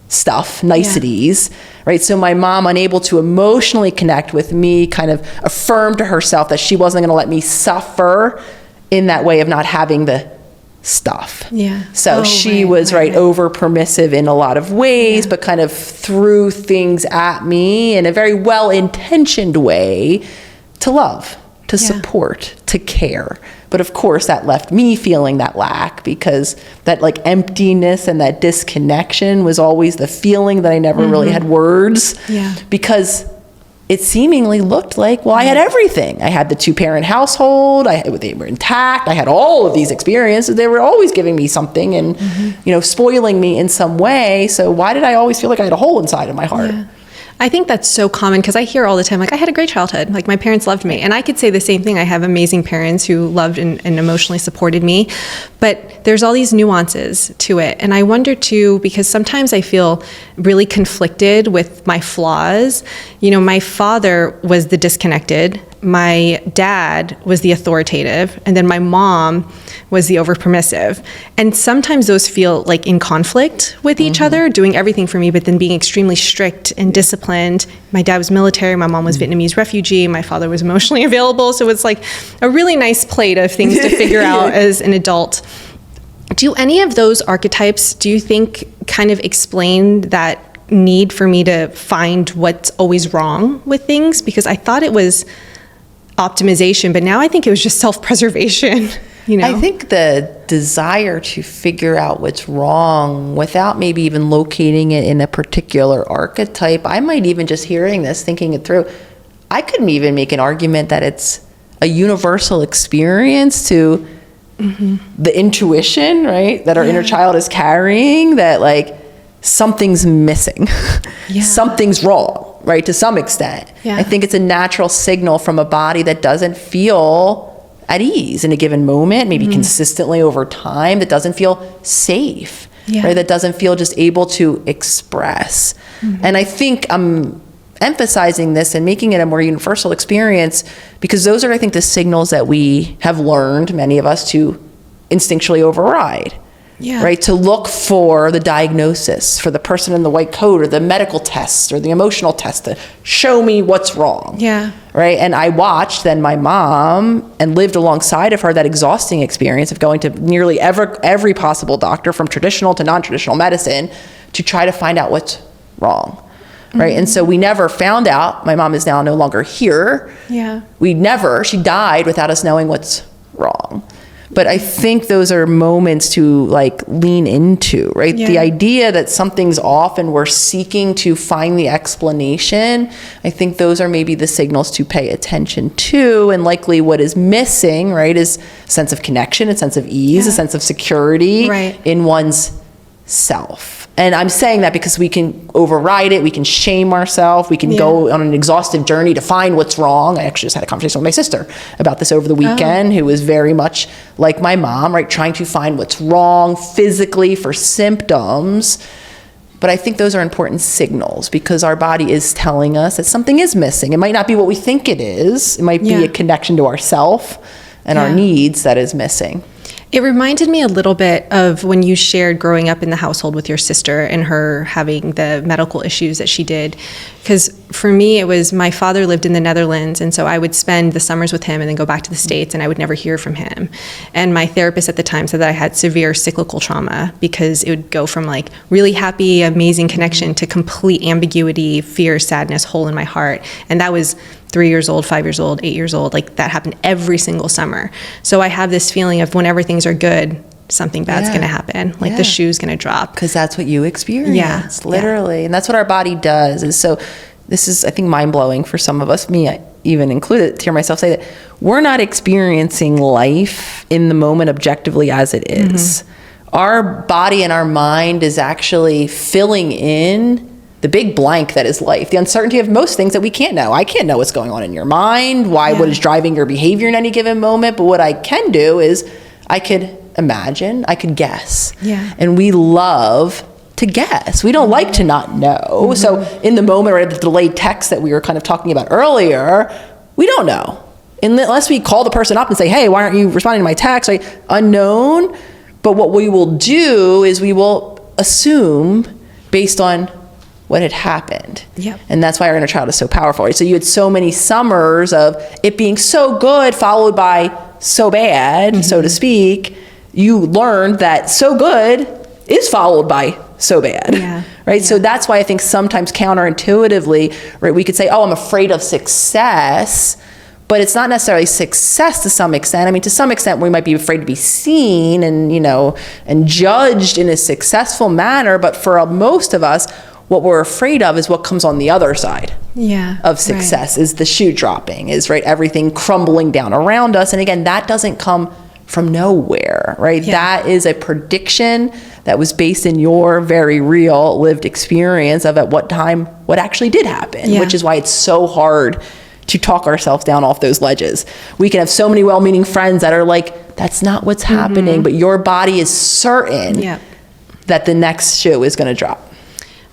stuff, niceties, right? So my mom, unable to emotionally connect with me, kind of affirmed to herself that she wasn't going to let me suffer in that way of not having the stuff. So she was over-permissive in a lot of ways, but kind of threw things at me in a very well-intentioned way to love, to support, to care. But of course that left me feeling that lack, because that emptiness and that disconnection was always the feeling that I never really had words, because it seemingly looked like, well, I had everything. I had the 2-parent household. They were intact. I had all of these experiences. They were always giving me something and, spoiling me in some way. So why did I always feel like I had a hole inside of my heart? I think that's so common because I hear all the time, like, I had a great childhood. Like, my parents loved me. And I could say the same thing. I have amazing parents who loved and emotionally supported me. But there's all these nuances to it. And I wonder too, because sometimes I feel really conflicted with my flaws. You know, my father was the disconnected. My dad was the authoritative, and then my mom was the over-permissive. And sometimes those feel like in conflict with each other, doing everything for me, but then being extremely strict and disciplined. My dad was military, my mom was Vietnamese refugee, my father was emotionally available. So it's like a really nice plate of things to figure out as an adult. Do any of those archetypes, do you think, kind of explain that need for me to find what's always wrong with things? Because I thought it was optimization, but now I think it was just self-preservation. You know? I think the desire to figure out what's wrong without maybe even locating it in a particular archetype, I might even just hearing this, thinking it through, I couldn't even make an argument that it's a universal experience to the intuition, right, that our inner child is carrying, that like something's missing, something's wrong, right, to some extent. I think it's a natural signal from a body that doesn't feel at ease in a given moment, maybe consistently over time, that doesn't feel safe, right, that doesn't feel just able to express. And I think I'm emphasizing this and making it a more universal experience because those are, I think, the signals that we have learned, many of us, to instinctually override. Right, to look for the diagnosis, for the person in the white coat, or the medical test, or the emotional test to show me what's wrong. Right, and I watched then my mom and lived alongside of her that exhausting experience of going to nearly every possible doctor, from traditional to non-traditional medicine, to try to find out what's wrong. Right, and so we never found out. My mom is now no longer here. She died without us knowing what's wrong. But I think those are moments to like lean into, right? The idea that something's off and we're seeking to find the explanation, I think those are maybe the signals to pay attention to. And likely what is missing, right, is a sense of connection, a sense of ease, a sense of security in one's self. And I'm saying that because we can override it, we can shame ourselves, we can go on an exhaustive journey to find what's wrong. I actually just had a conversation with my sister about this over the weekend, who was very much like my mom, right, trying to find what's wrong physically for symptoms. But I think those are important signals because our body is telling us that something is missing. It might not be what we think it is. It might be a connection to ourself and our needs that is missing. It reminded me a little bit of when you shared growing up in the household with your sister and her having the medical issues that she did. Because for me, it was my father lived in the Netherlands, and so I would spend the summers with him and then go back to the States, and I would never hear from him. And my therapist at the time said that I had severe cyclical trauma because it would go from like really happy, amazing connection to complete ambiguity, fear, sadness, hole in my heart. And that was 3 years old, 5 years old, 8 years old. Like that happened every single summer. So I have this feeling of whenever things are good, something bad's going to happen. Like the shoe's going to drop. Because that's what you experience, literally. And that's what our body does. And so this is, I think, mind-blowing for some of us, me I even included, to hear myself say that we're not experiencing life in the moment objectively as it is. Our body and our mind is actually filling in the big blank that is life, the uncertainty of most things that we can't know. I can't know what's going on in your mind, what is driving your behavior in any given moment, but what I can do is I could imagine, I could guess. And we love to guess. We don't like to not know. So in the moment, or the delayed text that we were kind of talking about earlier, we don't know. Unless we call the person up and say, hey, why aren't you responding to my text? Right? Unknown. But what we will do is we will assume based on what had happened. And that's why our inner child is so powerful. Right? So you had so many summers of it being so good followed by so bad, so to speak. You learned that so good is followed by so bad. Right? So that's why I think sometimes counterintuitively, right, we could say, oh, I'm afraid of success, but it's not necessarily success to some extent. I mean, to some extent, we might be afraid to be seen and, and judged in a successful manner. But for most of us, what we're afraid of is what comes on the other side of success, is the shoe dropping, is everything crumbling down around us. And again, that doesn't come from nowhere, right? Yeah. That is a prediction that was based in your very real lived experience of at what time what actually did happen, Yeah. which is why it's so hard to talk ourselves down off those ledges. We can have so many well-meaning friends that are like, that's not what's happening, but your body is certain Yeah. that the next shoe is going to drop.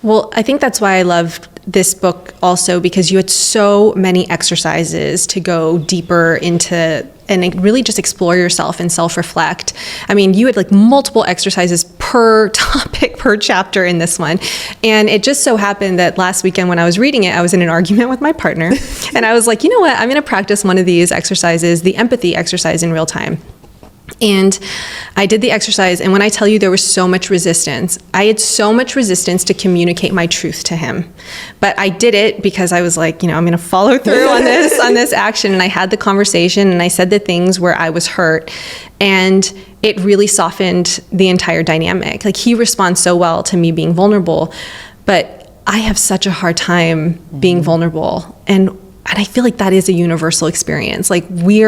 Well, I think that's why I loved this book also, because you had so many exercises to go deeper into and really just explore yourself and self-reflect. I mean, you had like multiple exercises per topic, per chapter in this one. And it just so happened that last weekend when I was reading it, I was in an argument with my partner. And I was like, you know what? I'm going to practice one of these exercises, the empathy exercise, in real time. And I did the exercise, and when I tell you there was so much resistance, I had so much resistance to communicate my truth to him. But I did it because I was like, I'm going to follow through on this action. And I had the conversation, and I said the things where I was hurt. And it really softened the entire dynamic. Like, he responds so well to me being vulnerable, but I have such a hard time being vulnerable. And I feel like that is a universal experience. Like, we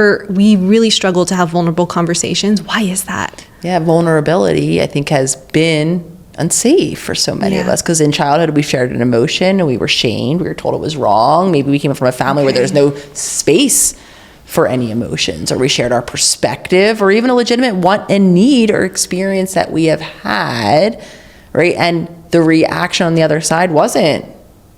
really struggle to have vulnerable conversations. Why is that? Yeah, vulnerability, I think, has been unsafe for so many of us, because in childhood we shared an emotion and we were shamed. We were told it was wrong. Maybe we came from a family where there's no space for any emotions, or we shared our perspective, or even a legitimate want and need or experience that we have had, right? And the reaction on the other side wasn't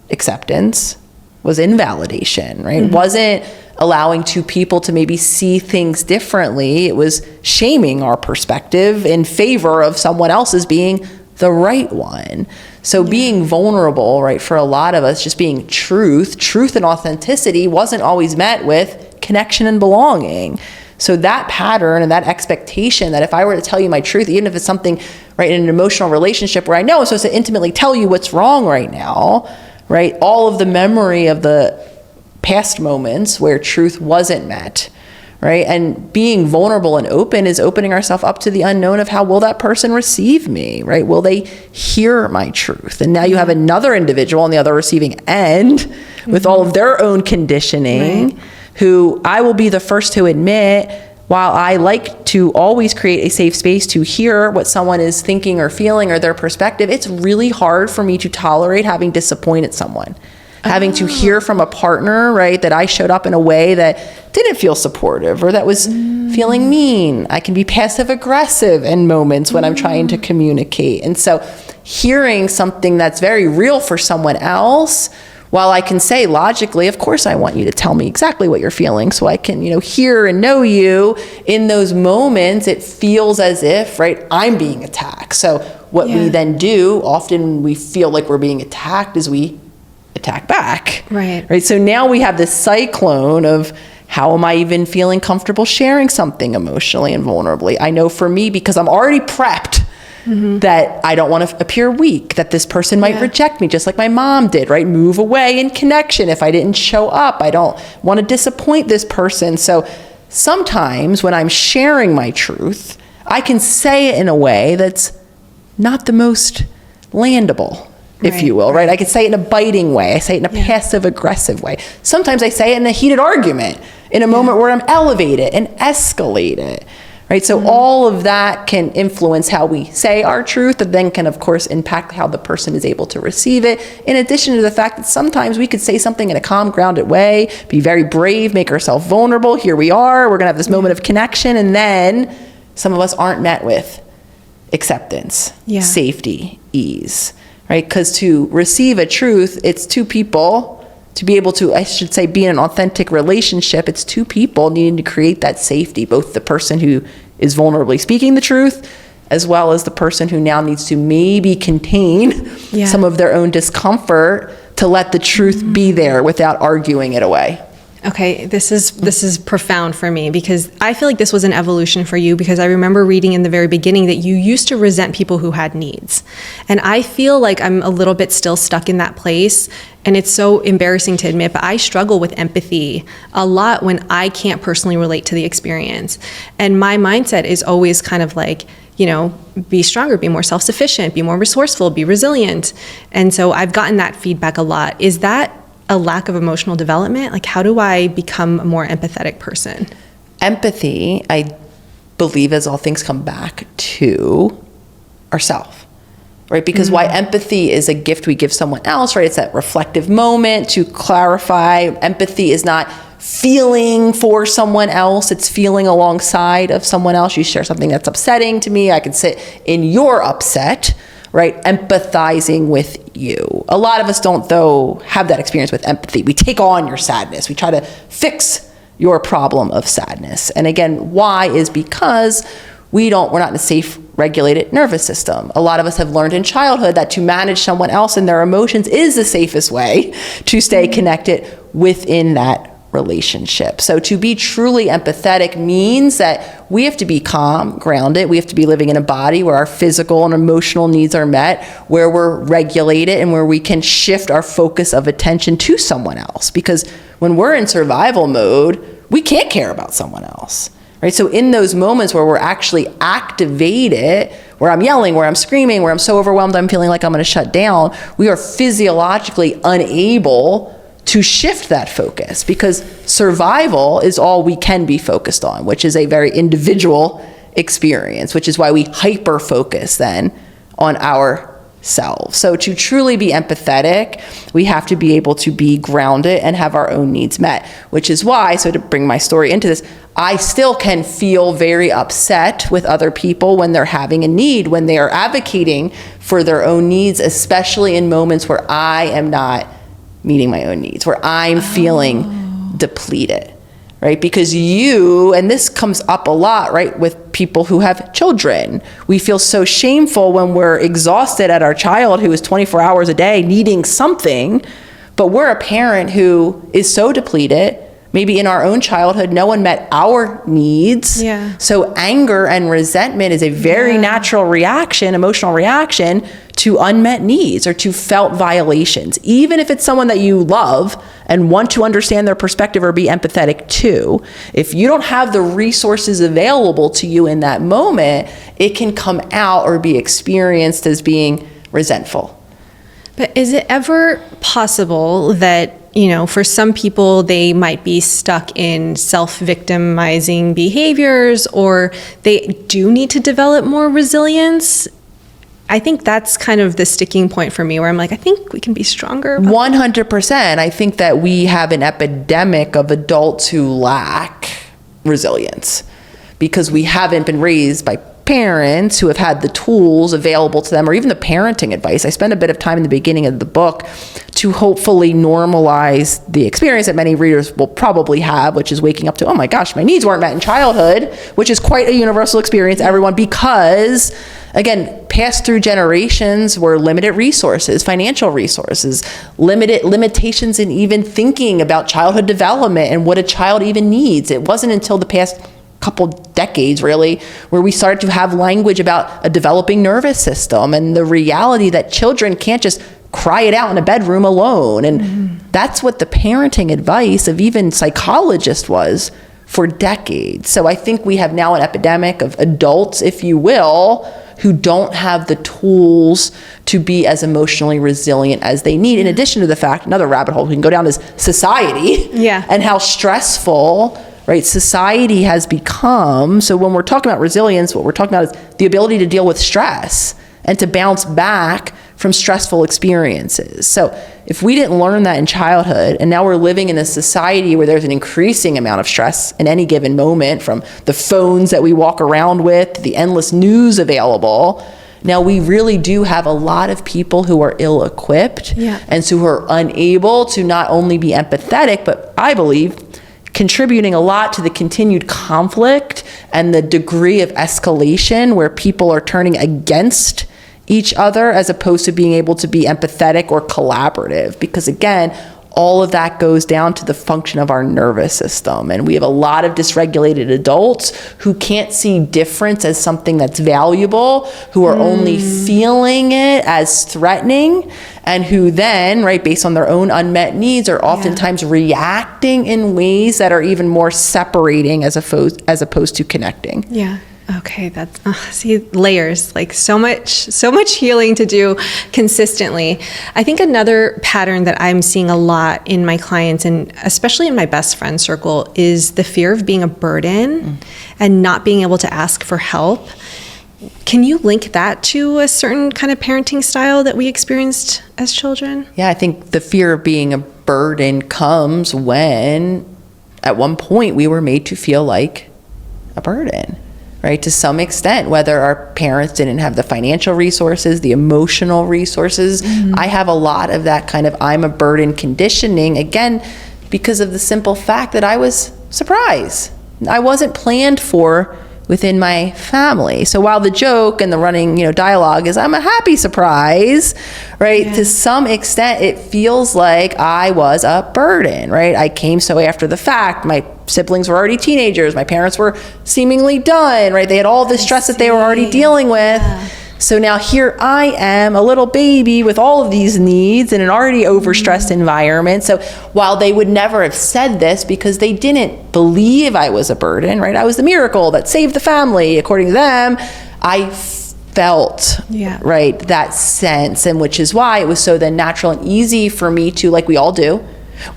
acceptance, was invalidation, right? It wasn't allowing two people to maybe see things differently. It was shaming our perspective in favor of someone else's being the right one. So being vulnerable, right, for a lot of us, just being truth and authenticity wasn't always met with connection and belonging. So that pattern and that expectation that if I were to tell you my truth, even if it's something, right, in an emotional relationship where I know I'm supposed to intimately tell you what's wrong right now, right? All of the memory of the past moments where truth wasn't met, right? And being vulnerable and open is opening ourselves up to the unknown of how will that person receive me, right? Will they hear my truth? And now you have another individual on the other receiving end with all of their own conditioning, who I will be the first to admit, while I like to always create a safe space to hear what someone is thinking or feeling or their perspective, it's really hard for me to tolerate having disappointed someone. Having to hear from a partner, right, that I showed up in a way that didn't feel supportive or that was feeling mean. I can be passive aggressive in moments when I'm trying to communicate. And so hearing something that's very real for someone else, while I can say logically, of course I want you to tell me exactly what you're feeling so I can, hear and know you, in those moments it feels as if, right, I'm being attacked. So what we then do, often when we feel like we're being attacked, is we attack back. Right. So now we have this cyclone of, how am I even feeling comfortable sharing something emotionally and vulnerably? I know for me, because I'm already prepped, that I don't want to appear weak, that this person might reject me just like my mom did, right? Move away in connection if I didn't show up. I don't want to disappoint this person. So sometimes when I'm sharing my truth, I can say it in a way that's not the most landable, if you will, right? I could say it in a biting way. I say it in a passive aggressive way. Sometimes I say it in a heated argument, in a moment where I'm elevated and escalate it. Right? So all of that can influence how we say our truth, and then can, of course, impact how the person is able to receive it. In addition to the fact that sometimes we could say something in a calm, grounded way, be very brave, make ourselves vulnerable. Here we are. We're going to have this moment of connection. And then some of us aren't met with acceptance, safety, ease. Right? Because to receive a truth, it's two people. To be able to, I should say, be in an authentic relationship, it's two people needing to create that safety, both the person who is vulnerably speaking the truth, as well as the person who now needs to maybe contain some of their own discomfort to let the truth be there without arguing it away. Okay, this is profound for me, because I feel like this was an evolution for you, because I remember reading in the very beginning that you used to resent people who had needs. And I feel like I'm a little bit still stuck in that place, and it's so embarrassing to admit, but I struggle with empathy a lot when I can't personally relate to the experience. And my mindset is always kind of like, be stronger, be more self-sufficient, be more resourceful, be resilient. And so I've gotten that feedback a lot. Is that a lack of emotional development? Like, how do I become a more empathetic person? Empathy, I believe, as all things, come back to ourselves, right? Because why empathy is a gift we give someone else, right? It's that reflective moment to clarify. Empathy is not feeling for someone else, it's feeling alongside of someone else. You share something that's upsetting to me, I can sit in your upset, right? Empathizing with you. A lot of us don't, though, have that experience with empathy. We take on your sadness. We try to fix your problem of sadness. And again, why is because we're not in a safe, regulated nervous system. A lot of us have learned in childhood that to manage someone else and their emotions is the safest way to stay connected within that relationship. So to be truly empathetic means that we have to be calm, grounded. We have to be living in a body where our physical and emotional needs are met, where we're regulated, and where we can shift our focus of attention to someone else. Because when we're in survival mode, we can't care about someone else, right? So in those moments where we're actually activated, where I'm yelling, where I'm screaming, where I'm so overwhelmed I'm feeling like I'm going to shut down, we are physiologically unable to shift that focus, because survival is all we can be focused on, which is a very individual experience, which is why we hyper focus then on ourselves. So to truly be empathetic, we have to be able to be grounded and have our own needs met, which is why, so to bring my story into this, I still can feel very upset with other people when they're having a need, when they are advocating for their own needs, especially in moments where I am not meeting my own needs, where I'm feeling depleted, right? Because and this comes up a lot, right, with people who have children. We feel so shameful when we're exhausted at our child who is 24 hours a day needing something, but we're a parent who is so depleted. Maybe in our own childhood, no one met our needs. Yeah. So anger and resentment is a very natural reaction, emotional reaction to unmet needs or to felt violations. Even if it's someone that you love and want to understand their perspective or be empathetic to, if you don't have the resources available to you in that moment, it can come out or be experienced as being resentful. But is it ever possible that, for some people, they might be stuck in self-victimizing behaviors, or they do need to develop more resilience? I think that's kind of the sticking point for me, where I'm like, I think we can be stronger. 100%. I think that we have an epidemic of adults who lack resilience because we haven't been raised by parents who have had the tools available to them, or even the parenting advice. I spend a bit of time in the beginning of the book to hopefully normalize the experience that many readers will probably have, which is waking up to, oh my gosh, my needs weren't met in childhood, which is quite a universal experience, everyone, because again, passed through generations were limited resources, financial resources, limitations in even thinking about childhood development and what a child even needs. It wasn't until the past couple decades, really, where we started to have language about a developing nervous system and the reality that children can't just cry it out in a bedroom alone. And that's what the parenting advice of even psychologists was for decades. So I think we have now an epidemic of adults, if you will, who don't have the tools to be as emotionally resilient as they need. In addition to the fact, another rabbit hole we can go down is society and how stressful, right, society has become. So when we're talking about resilience, what we're talking about is the ability to deal with stress and to bounce back from stressful experiences. So if we didn't learn that in childhood, and now we're living in a society where there's an increasing amount of stress in any given moment, from the phones that we walk around with, the endless news available, now we really do have a lot of people who are ill-equipped and so who are unable to not only be empathetic, but I believe contributing a lot to the continued conflict and the degree of escalation where people are turning against each other as opposed to being able to be empathetic or collaborative. Because again, all of that goes down to the function of our nervous system. And we have a lot of dysregulated adults who can't see difference as something that's valuable, who are only feeling it as threatening, and who then, right, based on their own unmet needs, are oftentimes reacting in ways that are even more separating as opposed to connecting. Yeah. Okay, that's see, layers, like so much healing to do consistently. I think another pattern that I'm seeing a lot in my clients, and especially in my best friend circle, is the fear of being a burden and not being able to ask for help. Can you link that to a certain kind of parenting style that we experienced as children? Yeah, I think the fear of being a burden comes when at one point we were made to feel like a burden. Right, to some extent, whether our parents didn't have the financial resources, the emotional resources. I have a lot of that kind of I'm a burden conditioning, again, because of the simple fact that I was surprised. I wasn't planned for within my family. So while the joke and the running, dialogue is I'm a happy surprise, right? Yeah. To some extent, it feels like I was a burden, right? I came so after the fact. My siblings were already teenagers. My parents were seemingly done, right? They had all this stress that they were already dealing with. Yeah. So now here I am, a little baby with all of these needs in an already overstressed environment. So while they would never have said this because they didn't believe I was a burden, right? I was the miracle that saved the family, according to them. I felt, right, that sense, and which is why it was so then natural and easy for me to, like we all do,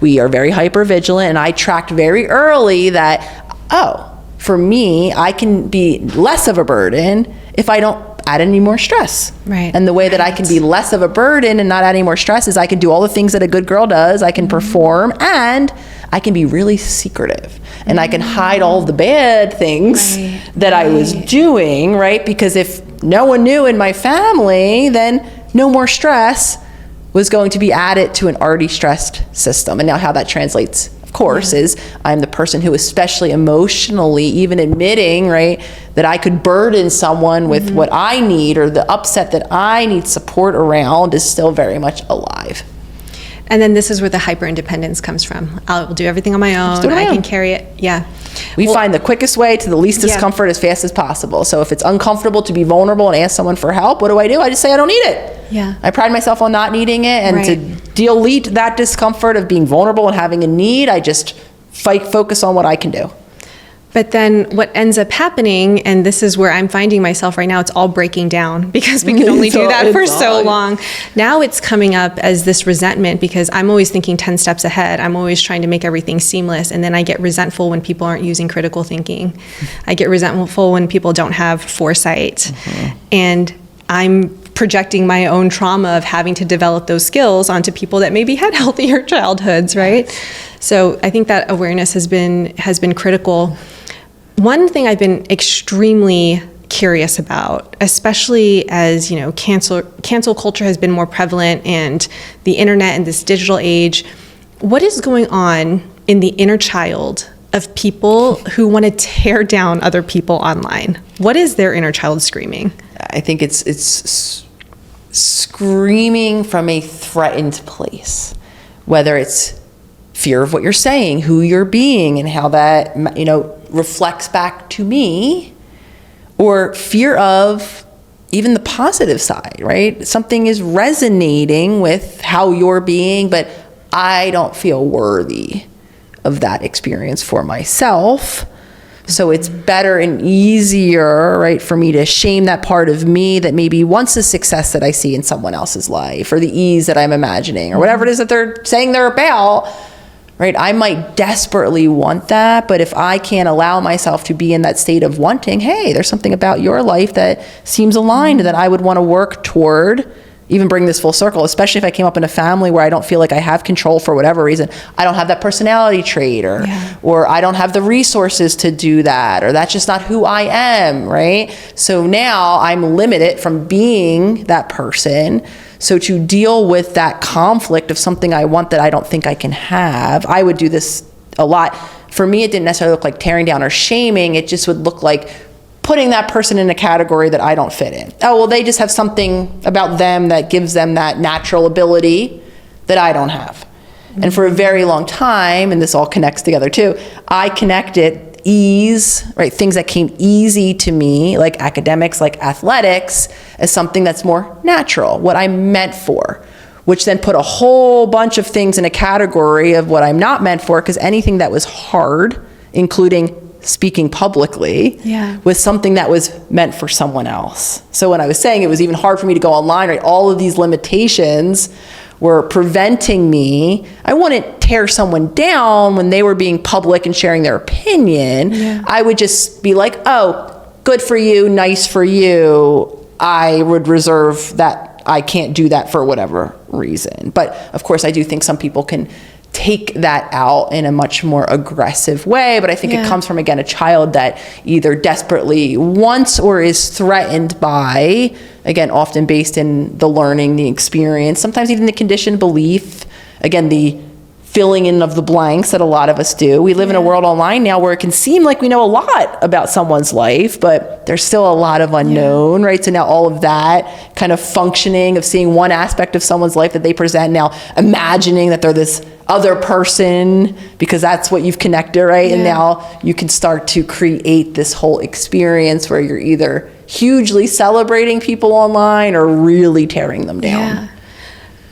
we are very hyper vigilant, and I tracked very early that, for me, I can be less of a burden if I don't add any more stress. Right. And the way that I can be less of a burden and not add any more stress is I can do all the things that a good girl does. I can perform, and I can be really secretive, and I can hide all of the bad things that I was doing, right? Because if no one knew in my family, then no more stress was going to be added to an already stressed system. And now how that translates, of course, is I'm the person who, especially emotionally, even admitting, right, that I could burden someone with what I need or the upset that I need support around is still very much alive. And then this is where the hyper independence comes from. I'll do everything on my own. I can carry it. Yeah. We find the quickest way to the least discomfort as fast as possible. So if it's uncomfortable to be vulnerable and ask someone for help, what do? I just say I don't need it. Yeah. I pride myself on not needing it, and to delete that discomfort of being vulnerable and having a need, I just focus on what I can do. But then what ends up happening, and this is where I'm finding myself right now, it's all breaking down because we can only do that for so long. Now it's coming up as this resentment because I'm always thinking 10 steps ahead. I'm always trying to make everything seamless. And then I get resentful when people aren't using critical thinking. I get resentful when people don't have foresight. And I'm projecting my own trauma of having to develop those skills onto people that maybe had healthier childhoods, right? So I think that awareness has been critical. One thing I've been extremely curious about, especially as cancel culture has been more prevalent and the internet and this digital age, what is going on in the inner child of people who want to tear down other people online? What is their inner child screaming? I think it's screaming from a threatened place, whether it's fear of what you're saying, who you're being, and how that reflects back to me, or fear of even the positive side, right? Something is resonating with how you're being, but I don't feel worthy of that experience for myself. So it's better and easier, right, for me to shame that part of me that maybe wants the success that I see in someone else's life, or the ease that I'm imagining, or whatever it is that they're saying they're about. Right? I might desperately want that, but if I can't allow myself to be in that state of wanting, hey, there's something about your life that seems aligned that I would want to work toward, even bring this full circle, especially if I came up in a family where I don't feel like I have control for whatever reason. I don't have that personality trait, or I don't have the resources to do that, or that's just not who I am, right? So now I'm limited from being that person. So to deal with that conflict of something I want that I don't think I can have, I would do this a lot. For me, it didn't necessarily look like tearing down or shaming. It just would look like putting that person in a category that I don't fit in. Oh, well, they just have something about them that gives them that natural ability that I don't have. And for a very long time, and this all connects together too, I connected ease, right, things that came easy to me, like academics, like athletics, as something that's more natural, what I'm meant for, which then put a whole bunch of things in a category of what I'm not meant for, because anything that was hard, including speaking publicly with something that was meant for someone else. So when I was saying it was even hard for me to go online, right, all of these limitations were preventing me. I wouldn't tear someone down when they were being public and sharing their opinion. I would just be like, oh, good for you, nice for you. I would reserve that. I can't do that for whatever reason. But of course, I do think some people can take that out in a much more aggressive way. But I think it comes from, again, a child that either desperately wants or is threatened by, again, often based in the learning, the experience, sometimes even the conditioned belief, again, the filling in of the blanks that a lot of us do. We live in a world online now where it can seem like we know a lot about someone's life, but there's still a lot of unknown, right? So now all of that kind of functioning of seeing one aspect of someone's life that they present, now imagining that they're this other person because that's what you've connected, right? And now you can start to create this whole experience where you're either hugely celebrating people online or really tearing them down.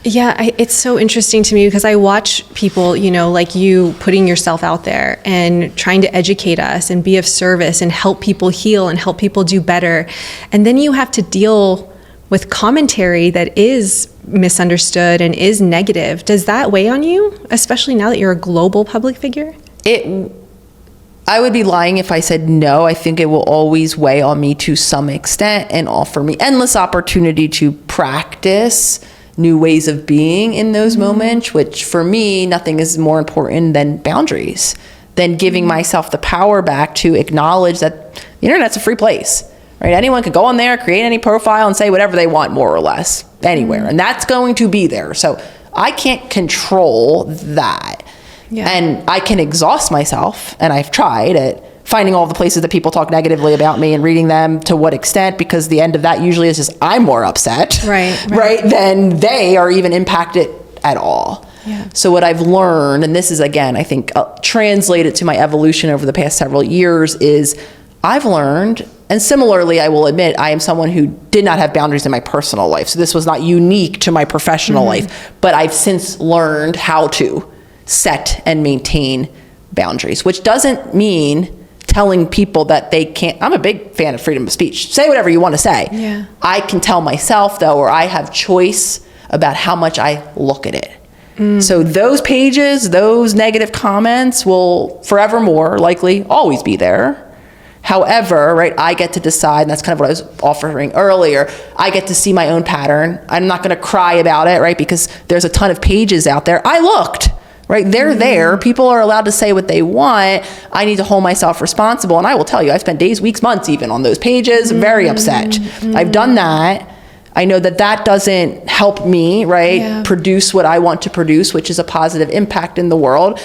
It's so interesting to me because I watch people, like you putting yourself out there and trying to educate us and be of service and help people heal and help people do better. And then you have to deal with commentary that is misunderstood and is negative. Does that weigh on you, especially now that you're a global public figure? I would be lying if I said no. I think it will always weigh on me to some extent and offer me endless opportunity to practice new ways of being in those moments, which for me, nothing is more important than boundaries, than giving myself the power back to acknowledge that the internet's a free place, right? Anyone could go on there, create any profile and say whatever they want, more or less, anywhere. And that's going to be there. So I can't control that. And I can exhaust myself, and I've tried at finding all the places that people talk negatively about me and reading them to what extent, because the end of that usually is just I'm more upset, right, than they are even impacted at all. So what I've learned, and this is, again, I think translated to my evolution over the past several years, is I've learned, and similarly, I will admit, I am someone who did not have boundaries in my personal life. So this was not unique to my professional life, but I've since learned how to set and maintain boundaries, which doesn't mean telling people that they can't. I'm a big fan of freedom of speech. Say whatever you want to say. I can tell myself, though, or I have choice about how much I look at it. So those pages, those negative comments will forevermore likely always be there. However, right, I get to decide, and that's kind of what I was offering earlier, I get to see my own pattern. I'm not going to cry about it, right, because there's a ton of pages out there. I looked. Right, they're there. People are allowed to say what they want. I need to hold myself responsible. And I will tell you, I've spent days, weeks, months even on those pages. I'm very upset. I've done that. I know that that doesn't help me, right, produce what I want to produce, which is a positive impact in the world.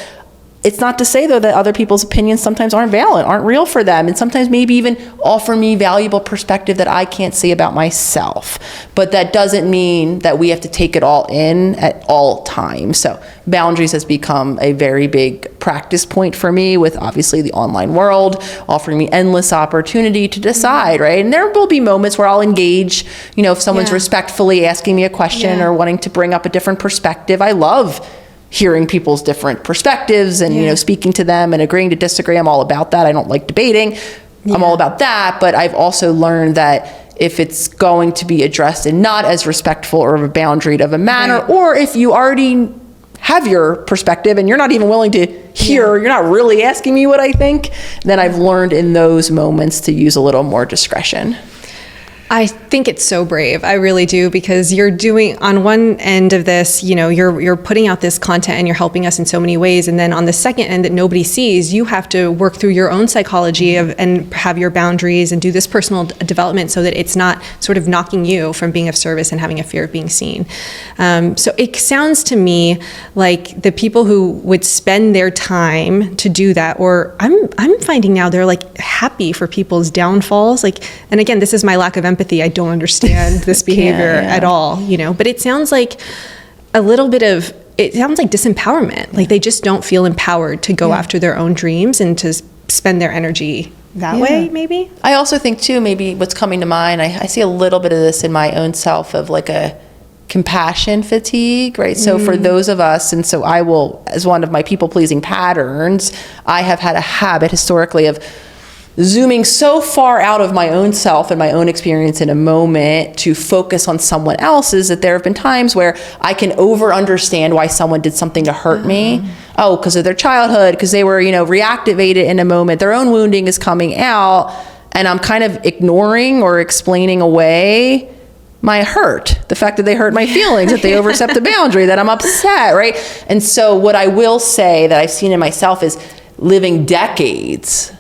It's not to say, though, that other people's opinions sometimes aren't valid, aren't real for them, and sometimes maybe even offer me valuable perspective that I can't see about myself. But that doesn't mean that we have to take it all in at all times. So boundaries has become a very big practice point for me, with obviously the online world offering me endless opportunity to decide, right? And there will be moments where I'll engage, if someone's respectfully asking me a question or wanting to bring up a different perspective. I love hearing people's different perspectives and, speaking to them and agreeing to disagree. I'm all about that. I don't like debating. I'm all about that. But I've also learned that if it's going to be addressed in not as respectful or of a boundaried of a manner, or if you already have your perspective and you're not even willing to hear, you're not really asking me what I think, then I've learned in those moments to use a little more discretion. I think it's so brave. I really do, because you're doing, on one end of this, you're putting out this content and you're helping us in so many ways. And then on the second end that nobody sees, you have to work through your own psychology and have your boundaries and do this personal development so that it's not sort of knocking you from being of service and having a fear of being seen. So it sounds to me like the people who would spend their time to do that, or I'm finding now they're like happy for people's downfalls. And again, this is my lack of empathy. I don't understand this behavior at all, but it sounds like it sounds like disempowerment. Like they just don't feel empowered to go after their own dreams and to spend their energy that way, maybe. I also think too, maybe what's coming to mind, I see a little bit of this in my own self, of like a compassion fatigue, right? So for those of us, and so I will, as one of my people-pleasing patterns, I have had a habit historically of zooming so far out of my own self and my own experience in a moment to focus on someone else's, that there have been times where I can over-understand why someone did something to hurt me. Oh, because of their childhood, because they were, reactivated in a moment. Their own wounding is coming out, and I'm kind of ignoring or explaining away my hurt, the fact that they hurt my feelings, that they overstepped the boundary, that I'm upset, right? And so what I will say that I've seen in myself is living decades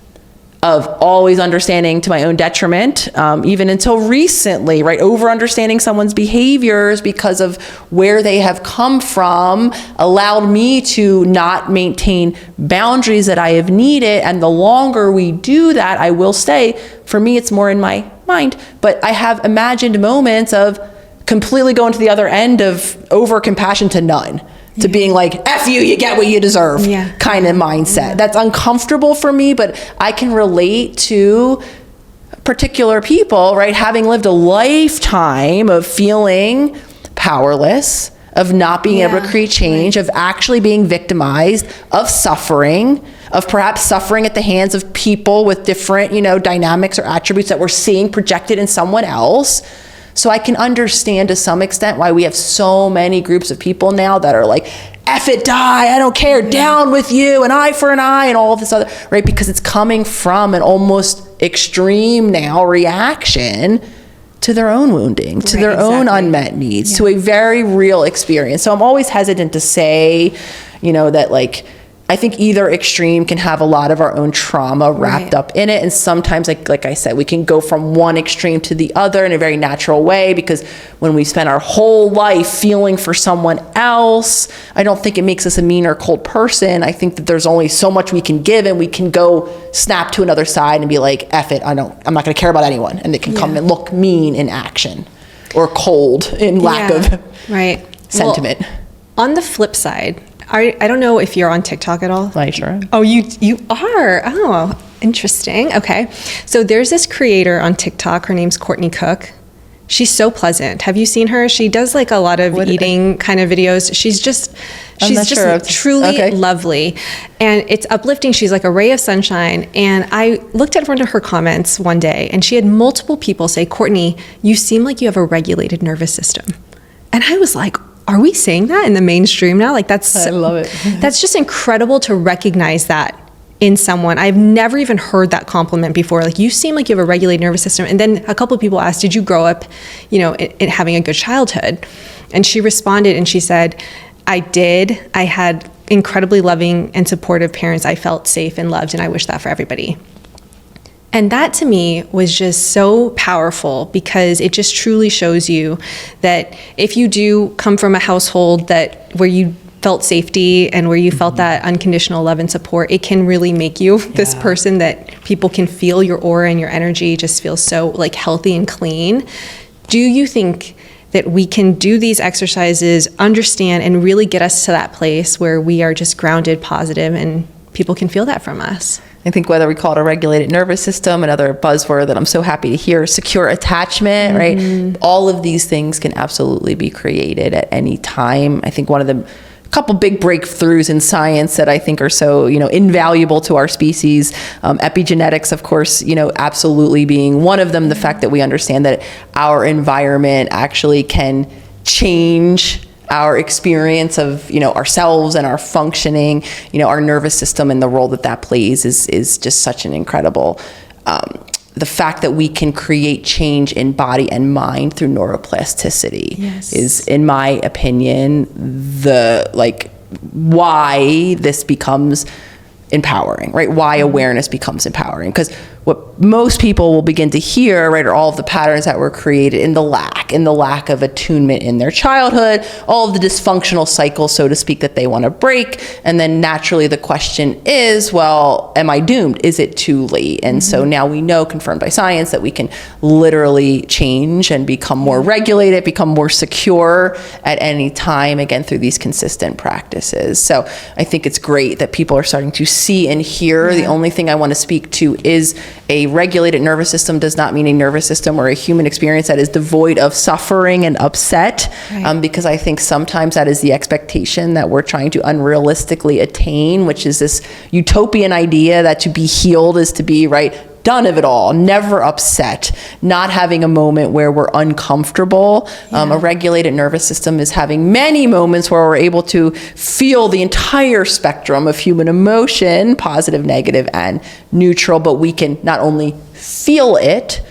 of always understanding to my own detriment, even until recently, right? Over understanding someone's behaviors because of where they have come from allowed me to not maintain boundaries that I have needed. And the longer we do that, I will say, for me, it's more in my mind, but I have imagined moments of completely going to the other end of over compassion to none. To being like, F you, you get what you deserve, kind of mindset. That's uncomfortable for me, but I can relate to particular people, right? Having lived a lifetime of feeling powerless, of not being able to create change, of actually being victimized, of suffering, of perhaps suffering at the hands of people with different, dynamics or attributes that we're seeing projected in someone else. So I can understand to some extent why we have so many groups of people now that are like, F it, die, I don't care, down with you, an eye for an eye, and all of this other, right? Because it's coming from an almost extreme now reaction to their own wounding, to their own unmet needs, to a very real experience. So I'm always hesitant to say, that I think either extreme can have a lot of our own trauma wrapped up in it. And sometimes, like I said, we can go from one extreme to the other in a very natural way, because when we spend our whole life feeling for someone else, I don't think it makes us a mean or cold person. I think that there's only so much we can give, and we can go snap to another side and be like, F it, I'm not going to care about anyone. And they can come and look mean in action or cold in lack of sentiment. Well, on the flip side, I don't know if you're on TikTok at all. I sure am. Oh, you are? Oh, interesting. Okay. So there's this creator on TikTok. Her name's Courtney Cook. She's so pleasant. Have you seen her? She does like a lot of eating kind of videos. She's just truly lovely. And it's uplifting. She's like a ray of sunshine. And I looked at one of her comments one day, and she had multiple people say, Courtney, you seem like you have a regulated nervous system. And I was like, are we saying that in the mainstream now? Like I love it. That's just incredible to recognize that in someone. I've never even heard that compliment before. Like, you seem like you have a regulated nervous system. And then a couple of people asked, did you grow up, in having a good childhood? And she responded and she said, I did. I had incredibly loving and supportive parents. I felt safe and loved, and I wish that for everybody. And that to me was just so powerful, because it just truly shows you that if you do come from a household where you felt safety and where you felt that unconditional love and support, it can really make you this person that people can feel. Your aura and your energy just feels so like healthy and clean. Do you think that we can do these exercises, understand, and really get us to that place where we are just grounded, positive, and people can feel that from us? I think whether we call it a regulated nervous system, another buzzword that I'm so happy to hear, secure attachment, right? All of these things can absolutely be created at any time. I think one of the couple big breakthroughs in science that I think are so, invaluable to our species, epigenetics, of course, absolutely being one of them. The fact that we understand that our environment actually can change our experience of, ourselves and our functioning, our nervous system, and the role that plays is just such an incredible, the fact that we can create change in body and mind through neuroplasticity is, in my opinion, why this becomes empowering, right? Why awareness becomes empowering. Because what most people will begin to hear, right, are all of the patterns that were created in the lack of attunement in their childhood, all of the dysfunctional cycles, so to speak, that they want to break. And then naturally the question is, well, am I doomed? Is it too late? And so now we know, confirmed by science, that we can literally change and become more regulated, become more secure at any time, again, through these consistent practices. So I think it's great that people are starting to see and hear. The only thing I want to speak to is a regulated nervous system does not mean a nervous system or a human experience that is devoid of suffering and upset, because I think sometimes that is the expectation that we're trying to unrealistically attain, which is this utopian idea that to be healed is to be, done of it all, never upset, not having a moment where we're uncomfortable. A regulated nervous system is having many moments where we're able to feel the entire spectrum of human emotion, positive, negative, and neutral, but we can not only feel it,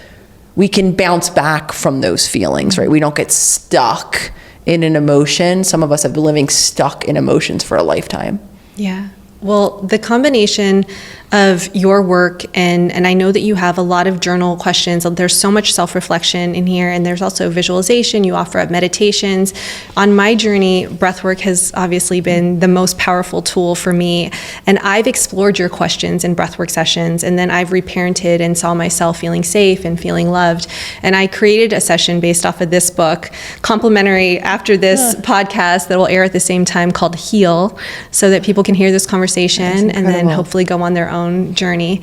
we can bounce back from those feelings, right? We don't get stuck in an emotion. Some of us have been living stuck in emotions for a lifetime. Yeah. Well, the combination of your work, and I know that you have a lot of journal questions. There's so much self-reflection in here, and there's also visualization. You offer up meditations. On my journey, breathwork has obviously been the most powerful tool for me, and I've explored your questions in breathwork sessions, and then I've reparented and saw myself feeling safe and feeling loved, and I created a session based off of this book, complimentary after this podcast that will air at the same time, called Heal, so that people can hear this conversation and then hopefully go on their own journey.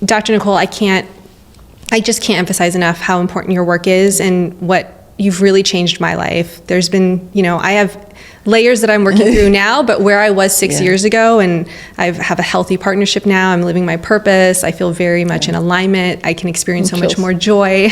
Dr. Nicole, I just can't emphasize enough how important your work is and what you've really changed my life. There's been, I have layers that I'm working through now, but where I was 6 years ago, and I have a healthy partnership now, I'm living my purpose, I feel very much in alignment, I can experience so much more joy,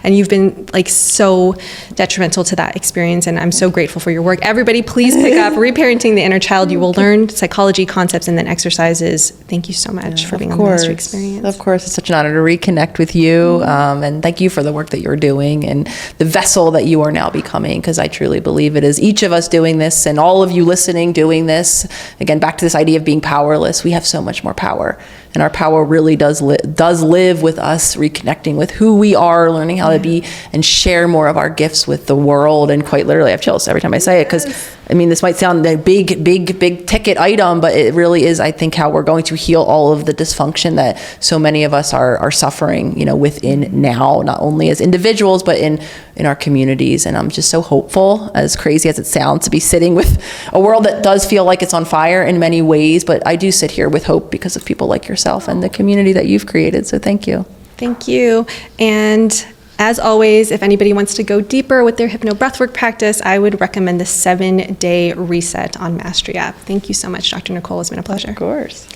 and you've been so detrimental to that experience, and I'm so grateful for your work. Everybody, please pick up Reparenting the Inner Child. You will learn psychology concepts and then exercises. Thank you so much for being on the Mastry Experience. Of course, it's such an honor to reconnect with you, and thank you for the work that you're doing and the vessel that you are now becoming, because I truly believe it is each of us doing this, and all of you listening doing this. Again, back to this idea of being powerless. We have so much more power, and our power really does live with us reconnecting with who we are, learning how to be and share more of our gifts with the world. And quite literally, I have chills every time I say it, because this might sound a big ticket item, but it really is, I think, how we're going to heal all of the dysfunction that so many of us are suffering, within now, not only as individuals, but in our communities. And I'm just so hopeful, as crazy as it sounds, to be sitting with a world that does feel like it's on fire in many ways, but I do sit here with hope because of people like yourself and the community that you've created. So thank you. Thank you. And as always, if anybody wants to go deeper with their hypnobreathwork practice, I would recommend the 7-day reset on Mastry app. Thank you so much, Dr. Nicole. It's been a pleasure. Of course.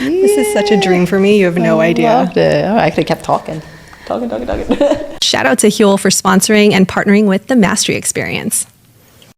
This is such a dream for me. You have no idea. I loved it. I could have kept talking. Talking. Shout out to Huel for sponsoring and partnering with the Mastry Experience.